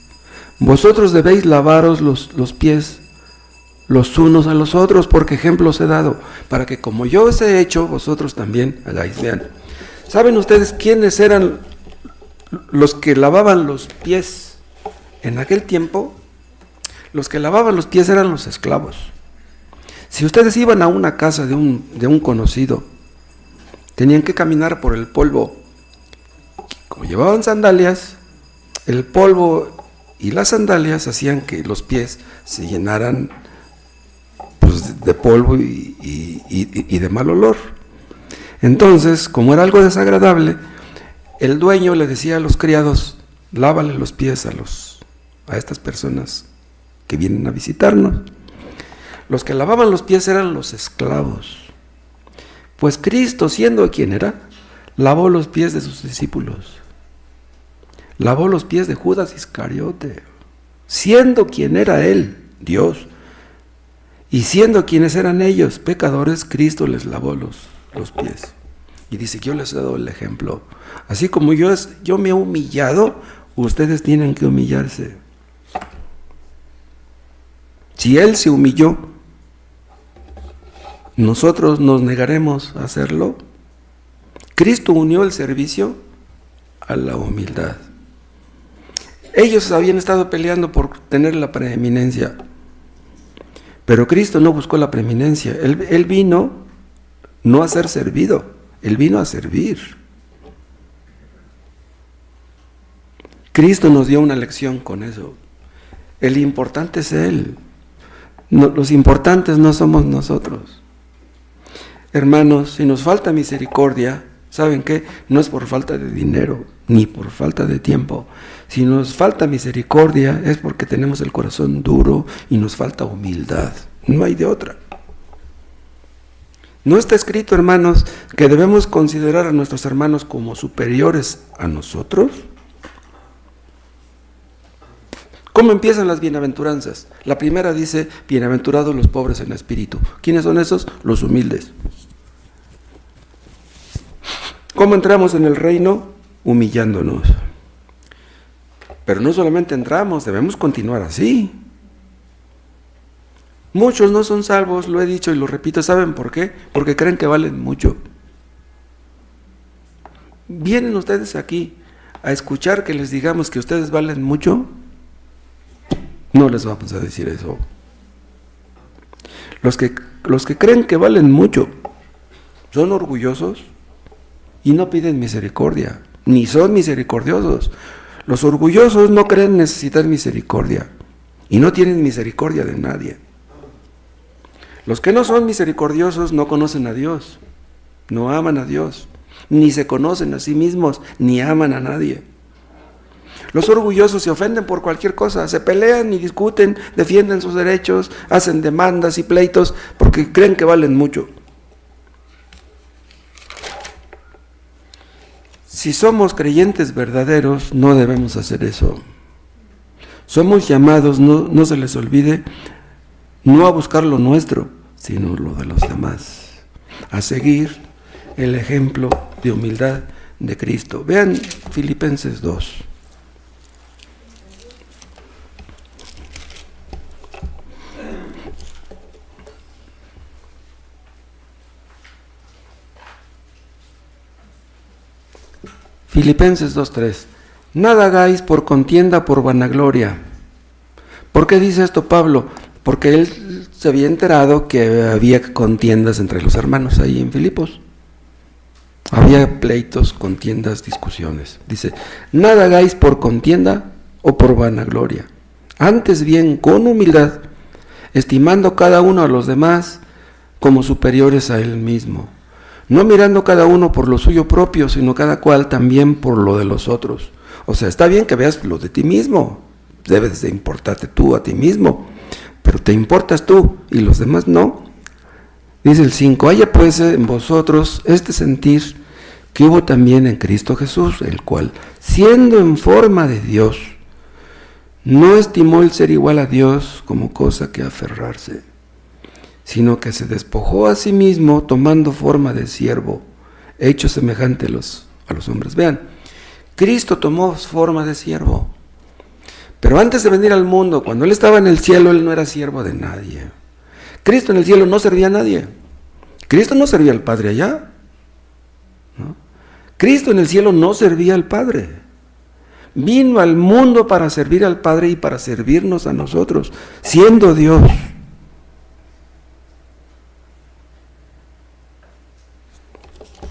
vosotros debéis lavaros los pies los unos a los otros, porque ejemplo os he dado, para que como yo os he hecho, vosotros también hagáis. Vean, ¿saben ustedes quiénes eran los que lavaban los pies en aquel tiempo? Los que lavaban los pies eran los esclavos. Si ustedes iban a una casa de un conocido, tenían que caminar por el polvo. Como llevaban sandalias, el polvo y las sandalias hacían que los pies se llenaran pues, de polvo y de mal olor. Entonces, como era algo desagradable, el dueño le decía a los criados, lávale los pies a estas personas que vienen a visitarnos. Los que lavaban los pies eran los esclavos. Pues Cristo, siendo quien era, lavó los pies de sus discípulos. Lavó los pies de Judas Iscariote. Siendo quien era Él, Dios. Y siendo quienes eran ellos, pecadores, Cristo les lavó los pies. Y dice, yo les he dado el ejemplo. Así como yo me he humillado, ustedes tienen que humillarse. Si Él se humilló, ¿nosotros nos negaremos a hacerlo? Cristo unió el servicio a la humildad. Ellos habían estado peleando por tener la preeminencia, pero Cristo no buscó la preeminencia. Él vino no a ser servido, Él vino a servir. Cristo nos dio una lección con eso. El importante es Él. No, los importantes no somos nosotros. Hermanos, si nos falta misericordia, ¿saben qué? No es por falta de dinero, ni por falta de tiempo. Si nos falta misericordia es porque tenemos el corazón duro y nos falta humildad. No hay de otra. ¿No está escrito, hermanos, que debemos considerar a nuestros hermanos como superiores a nosotros? ¿Cómo empiezan las bienaventuranzas? La primera dice, bienaventurados los pobres en espíritu. ¿Quiénes son esos? Los humildes. ¿Cómo entramos en el reino? Humillándonos. Pero no solamente entramos, debemos continuar así. Muchos no son salvos, lo he dicho y lo repito, ¿saben por qué? Porque creen que valen mucho. ¿Vienen ustedes aquí a escuchar que les digamos que ustedes valen mucho? No les vamos a decir eso. Los que creen que valen mucho son orgullosos y no piden misericordia, ni son misericordiosos. Los orgullosos no creen necesitar misericordia y no tienen misericordia de nadie. Los que no son misericordiosos no conocen a Dios, no aman a Dios, ni se conocen a sí mismos, ni aman a nadie. Los orgullosos se ofenden por cualquier cosa, se pelean y discuten, defienden sus derechos, hacen demandas y pleitos porque creen que valen mucho. Si somos creyentes verdaderos, no debemos hacer eso. Somos llamados, no se les olvide, no a buscar lo nuestro, sino lo de los demás, a seguir el ejemplo de humildad de Cristo. Vean Filipenses 2. Filipenses 2:3. Nada hagáis por contienda, por vanagloria. ¿Por qué dice esto Pablo? Porque él se había enterado que había contiendas entre los hermanos ahí en Filipos. Había pleitos, contiendas, discusiones. Dice, nada hagáis por contienda o por vanagloria. Antes bien, con humildad, estimando cada uno a los demás como superiores a él mismo. No mirando cada uno por lo suyo propio, sino cada cual también por lo de los otros. O sea, está bien que veas lo de ti mismo. Debes de importarte tú a ti mismo. Pero te importas tú y los demás no. Dice el 5, haya pues en vosotros este sentir que hubo también en Cristo Jesús, el cual, siendo en forma de Dios, no estimó el ser igual a Dios como cosa que aferrarse, sino que se despojó a sí mismo tomando forma de siervo, hecho semejante a los hombres. Vean, Cristo tomó forma de siervo. Pero antes de venir al mundo, cuando Él estaba en el cielo, Él no era siervo de nadie. Cristo en el cielo no servía a nadie. Cristo no servía al Padre allá, ¿no? Cristo en el cielo no servía al Padre. Vino al mundo para servir al Padre y para servirnos a nosotros, siendo Dios.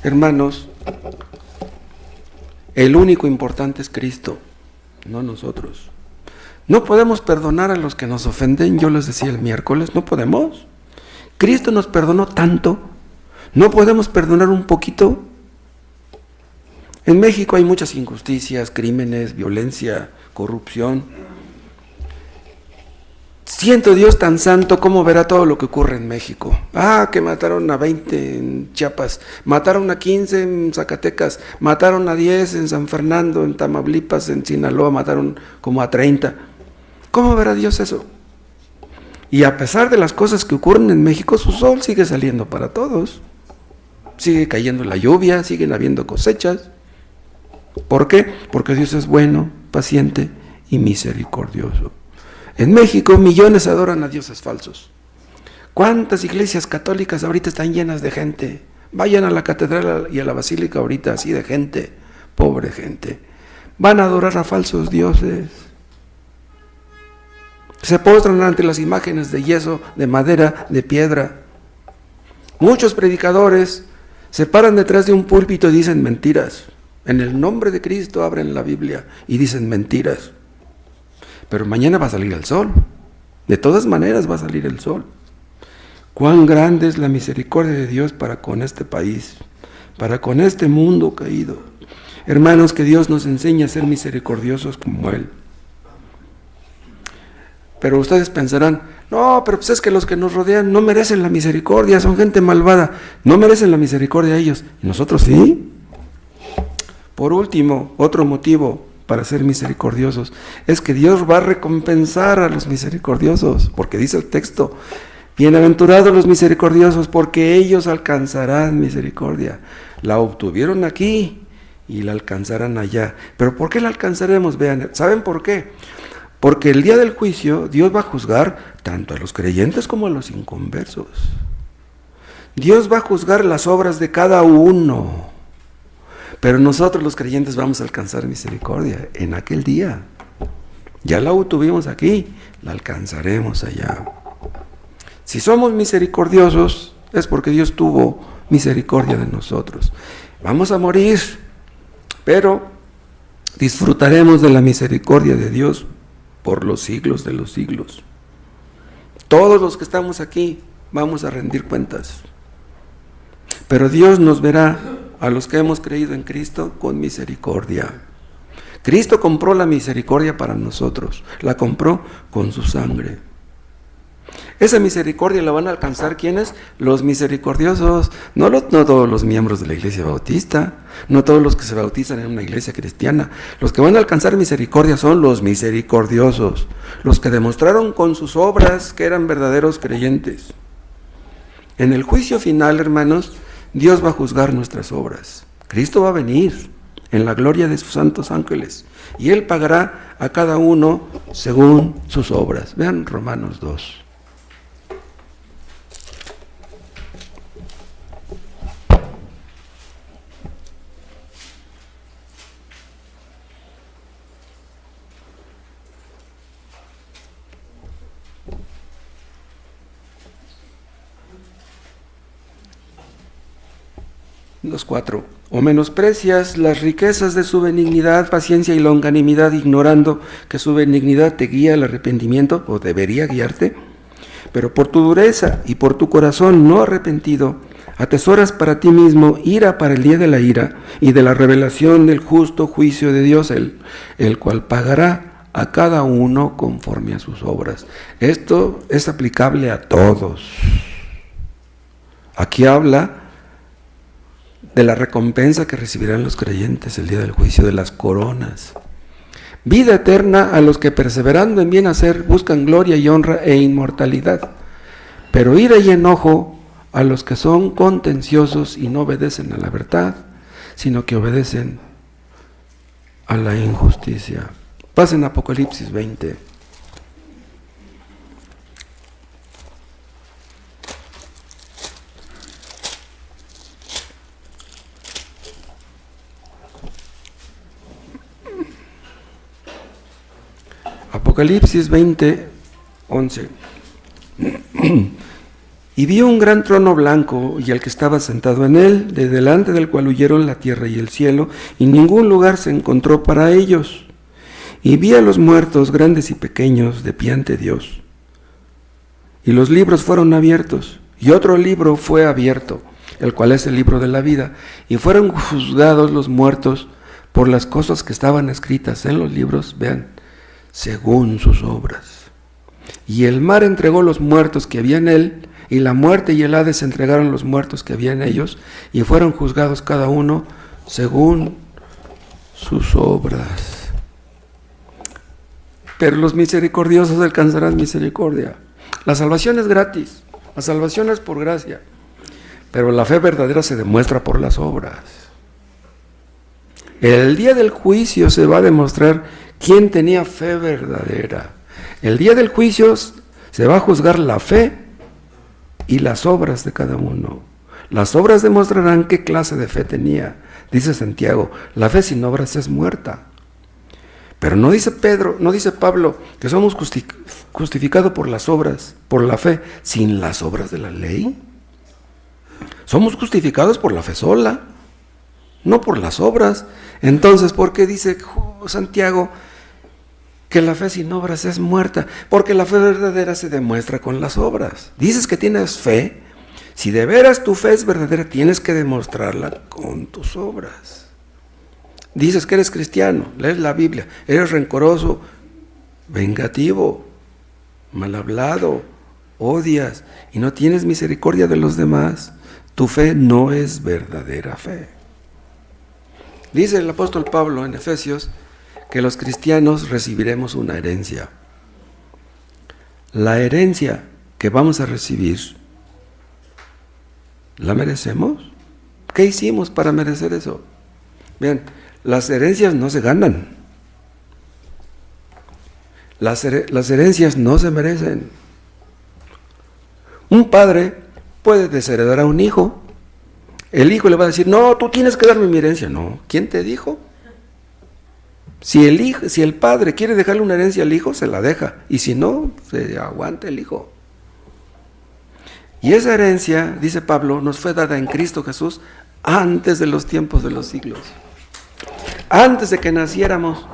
Hermanos, el único importante es Cristo, no nosotros. No podemos perdonar a los que nos ofenden, yo les decía el miércoles, no podemos. Cristo nos perdonó tanto, ¿no podemos perdonar un poquito? En México hay muchas injusticias, crímenes, violencia, corrupción. Siento Dios tan santo, ¿cómo verá todo lo que ocurre en México? Que mataron a 20 en Chiapas, mataron a 15 en Zacatecas, mataron a 10 en San Fernando, en Tamaulipas, en Sinaloa, mataron como a 30. ¿Cómo verá Dios eso? Y a pesar de las cosas que ocurren en México, su sol sigue saliendo para todos. Sigue cayendo la lluvia, siguen habiendo cosechas. ¿Por qué? Porque Dios es bueno, paciente y misericordioso. En México millones adoran a dioses falsos. ¿Cuántas iglesias católicas ahorita están llenas de gente? Vayan a la catedral y a la basílica ahorita, así de gente, pobre gente. Van a adorar a falsos dioses. Se postran ante las imágenes de yeso, de madera, de piedra. Muchos predicadores se paran detrás de un púlpito y dicen mentiras. En el nombre de Cristo abren la Biblia y dicen mentiras. Pero mañana va a salir el sol. De todas maneras va a salir el sol. Cuán grande es la misericordia de Dios para con este país, para con este mundo caído. Hermanos, que Dios nos enseñe a ser misericordiosos como Él. Pero ustedes pensarán, No, pero pues es que los que nos rodean no merecen la misericordia, son gente malvada, no merecen la misericordia ellos, y nosotros sí. Por último, otro motivo para ser misericordiosos es que Dios va a recompensar a los misericordiosos, porque dice el texto, bienaventurados los misericordiosos, porque ellos alcanzarán misericordia. La obtuvieron aquí y la alcanzarán allá. ¿Pero por qué la alcanzaremos? Vean, ¿saben por qué? Porque el día del juicio Dios va a juzgar tanto a los creyentes como a los inconversos. Dios va a juzgar las obras de cada uno. Pero nosotros los creyentes vamos a alcanzar misericordia en aquel día. Ya la obtuvimos aquí, la alcanzaremos allá. Si somos misericordiosos es porque Dios tuvo misericordia de nosotros. Vamos a morir, pero disfrutaremos de la misericordia de Dios por los siglos de los siglos. Todos los que estamos aquí vamos a rendir cuentas. Pero Dios nos verá a los que hemos creído en Cristo con misericordia. Cristo compró la misericordia para nosotros, la compró con su sangre. Esa misericordia la van a alcanzar ¿quiénes? Los misericordiosos, no todos los miembros de la iglesia bautista, no todos los que se bautizan en una iglesia cristiana. Los que van a alcanzar misericordia son los misericordiosos, los que demostraron con sus obras que eran verdaderos creyentes. En el juicio final, hermanos, Dios va a juzgar nuestras obras. Cristo va a venir en la gloria de sus santos ángeles y Él pagará a cada uno según sus obras. Vean Romanos 2. Los 4. O menosprecias las riquezas de su benignidad, paciencia y longanimidad, ignorando que su benignidad te guía al arrepentimiento, o debería guiarte, pero por tu dureza y por tu corazón no arrepentido, atesoras para ti mismo ira para el día de la ira y de la revelación del justo juicio de Dios, el cual pagará a cada uno conforme a sus obras. Esto es aplicable a todos. Aquí habla de la recompensa que recibirán los creyentes el día del juicio, de las coronas. Vida eterna a los que perseverando en bien hacer buscan gloria y honra e inmortalidad, pero ira y enojo a los que son contenciosos y no obedecen a la verdad, sino que obedecen a la injusticia. Pasen a Apocalipsis 20. Apocalipsis 20, 11. Y vi un gran trono blanco y el que estaba sentado en él, de delante del cual huyeron la tierra y el cielo, y ningún lugar se encontró para ellos. Y vi a los muertos, grandes y pequeños, de pie ante Dios. Y los libros fueron abiertos, y otro libro fue abierto, el cual es el libro de la vida, y fueron juzgados los muertos por las cosas que estaban escritas en los libros, vean, según sus obras. Y el mar entregó los muertos que había en él, y la muerte y el Hades entregaron los muertos que había en ellos, y fueron juzgados cada uno según sus obras. Pero los misericordiosos alcanzarán misericordia. La salvación es gratis, la salvación es por gracia, pero la fe verdadera se demuestra por las obras. El día del juicio se va a demostrar quién tenía fe verdadera. El día del juicio se va a juzgar la fe y las obras de cada uno. Las obras demostrarán qué clase de fe tenía. Dice Santiago, la fe sin obras es muerta. Pero no dice Pablo, que somos justificados por las obras, por la fe, sin las obras de la ley. Somos justificados por la fe sola, no por las obras. Entonces, ¿por qué dice Santiago que la fe sin obras es muerta? Porque la fe verdadera se demuestra con las obras. Dices que tienes fe, si de veras tu fe es verdadera, tienes que demostrarla con tus obras. Dices que eres cristiano, lees la Biblia, eres rencoroso, vengativo, mal hablado, odias y no tienes misericordia de los demás, tu fe no es verdadera fe. Dice el apóstol Pablo en Efesios que los cristianos recibiremos una herencia. La herencia que vamos a recibir, ¿la merecemos? ¿Qué hicimos para merecer eso? Vean, las herencias no se ganan. Las herencias no se merecen. Un padre puede desheredar a un hijo. El hijo le va a decir, no, tú tienes que darme mi herencia. No, ¿quién te dijo? Si el padre quiere dejarle una herencia al hijo, se la deja. Y si no, se aguanta el hijo. Y esa herencia, dice Pablo, nos fue dada en Cristo Jesús antes de los tiempos de los siglos. Antes de que naciéramos,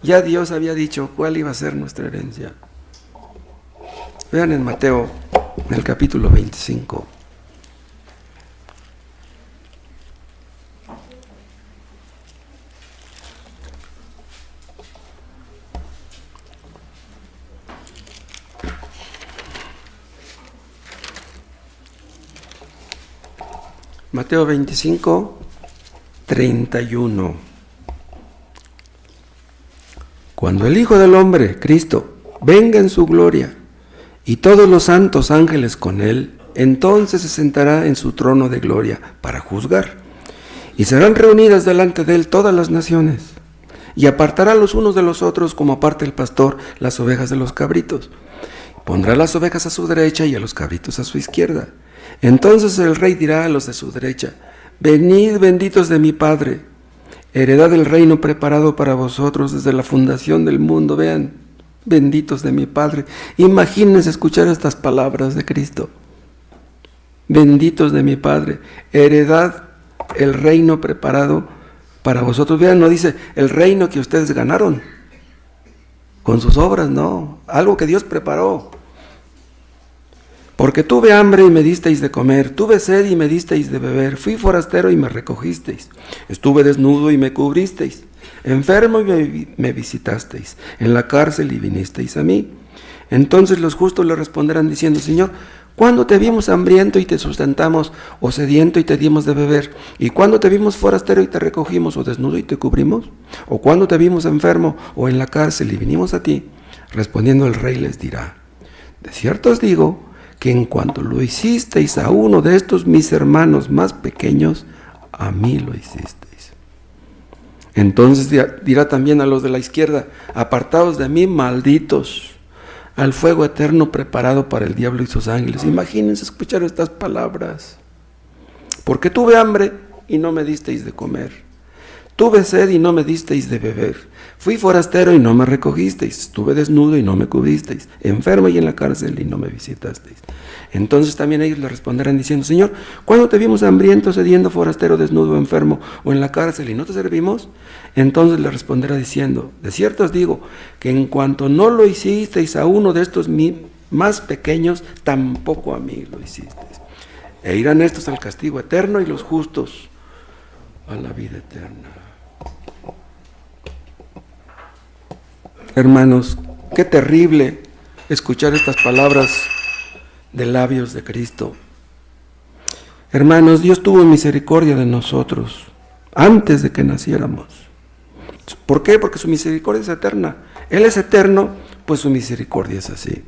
ya Dios había dicho cuál iba a ser nuestra herencia. Vean en Mateo, en el capítulo 25. Mateo 25, 31. Cuando el Hijo del Hombre, Cristo, venga en su gloria y todos los santos ángeles con él, entonces se sentará en su trono de gloria para juzgar. Y serán reunidas delante de él todas las naciones, y apartará los unos de los otros como aparta el pastor las ovejas de los cabritos. Pondrá las ovejas a su derecha y a los cabritos a su izquierda. Entonces el rey dirá a los de su derecha, venid benditos de mi Padre, heredad del reino preparado para vosotros desde la fundación del mundo. Vean, benditos de mi Padre. Imagínense escuchar estas palabras de Cristo. Benditos de mi Padre, heredad el reino preparado para vosotros. Vean, no dice el reino que ustedes ganaron con sus obras, no, algo que Dios preparó. Porque tuve hambre y me disteis de comer, tuve sed y me disteis de beber, fui forastero y me recogisteis, estuve desnudo y me cubristeis, enfermo y me visitasteis, en la cárcel y vinisteis a mí. Entonces los justos le responderán diciendo, Señor, ¿cuándo te vimos hambriento y te sustentamos, o sediento y te dimos de beber? ¿Y cuándo te vimos forastero y te recogimos, o desnudo y te cubrimos? ¿O cuándo te vimos enfermo o en la cárcel y vinimos a ti? Respondiendo el rey les dirá, de cierto os digo, que en cuanto lo hicisteis a uno de estos mis hermanos más pequeños, a mí lo hicisteis. Entonces dirá también a los de la izquierda, apartaos de mí, malditos, al fuego eterno preparado para el diablo y sus ángeles. Imagínense escuchar estas palabras. Porque tuve hambre y no me disteis de comer. Tuve sed y no me disteis de beber. Fui forastero y no me recogisteis. Estuve desnudo y no me cubristeis. Enfermo y en la cárcel y no me visitasteis. Entonces también ellos le responderán diciendo, Señor, ¿cuándo te vimos hambriento, sediento, forastero, desnudo, enfermo o en la cárcel y no te servimos? Entonces le responderá diciendo, de cierto os digo, que en cuanto no lo hicisteis a uno de estos más pequeños, tampoco a mí lo hicisteis. E irán estos al castigo eterno y los justos a la vida eterna. Hermanos, qué terrible escuchar estas palabras de labios de Cristo. Hermanos, Dios tuvo misericordia de nosotros antes de que naciéramos. ¿Por qué? Porque su misericordia es eterna. Él es eterno, pues su misericordia es así.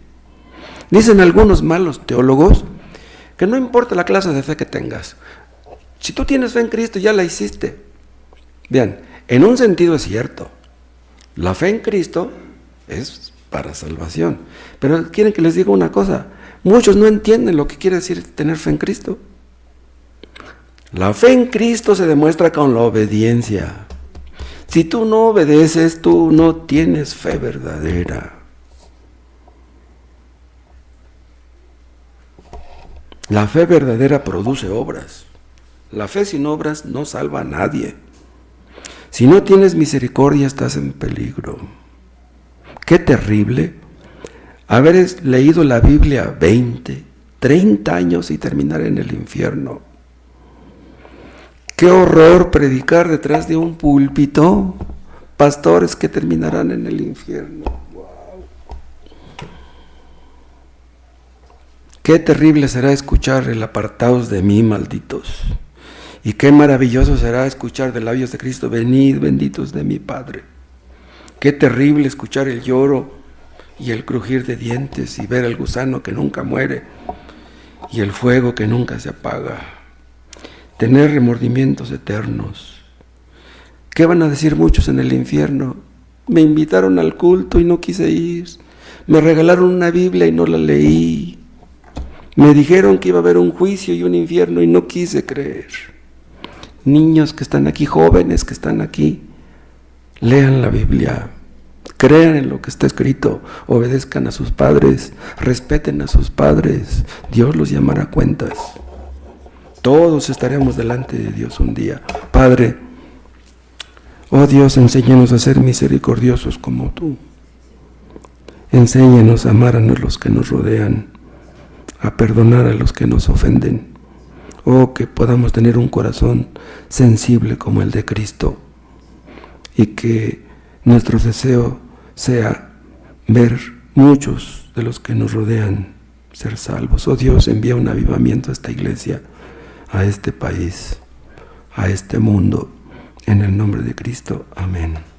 Dicen algunos malos teólogos que no importa la clase de fe que tengas. Si tú tienes fe en Cristo, ya la hiciste. Vean, en un sentido es cierto. La fe en Cristo es para salvación. Pero quieren que les diga una cosa. Muchos no entienden lo que quiere decir tener fe en Cristo. La fe en Cristo se demuestra con la obediencia. Si tú no obedeces, tú no tienes fe verdadera. La fe verdadera produce obras. La fe sin obras no salva a nadie. Si no tienes misericordia, estás en peligro. Qué terrible haber leído la Biblia 20, 30 años y terminar en el infierno. Qué horror predicar detrás de un púlpito pastores que terminarán en el infierno. Wow. Qué terrible será escuchar el apartaos de mí, malditos. Y qué maravilloso será escuchar de labios de Cristo, venid, benditos de mi Padre. Qué terrible escuchar el lloro y el crujir de dientes y ver el gusano que nunca muere y el fuego que nunca se apaga. Tener remordimientos eternos. ¿Qué van a decir muchos en el infierno? Me invitaron al culto y no quise ir. Me regalaron una Biblia y no la leí. Me dijeron que iba a haber un juicio y un infierno y no quise creer. Niños que están aquí, jóvenes que están aquí, lean la Biblia, crean en lo que está escrito, obedezcan a sus padres, respeten a sus padres, Dios los llamará a cuentas. Todos estaremos delante de Dios un día. Padre, oh Dios, enséñanos a ser misericordiosos como tú. Enséñanos a amar a los que nos rodean, a perdonar a los que nos ofenden. Oh, que podamos tener un corazón sensible como el de Cristo y que nuestro deseo sea ver muchos de los que nos rodean ser salvos. Oh Dios, envía un avivamiento a esta iglesia, a este país, a este mundo, en el nombre de Cristo. Amén.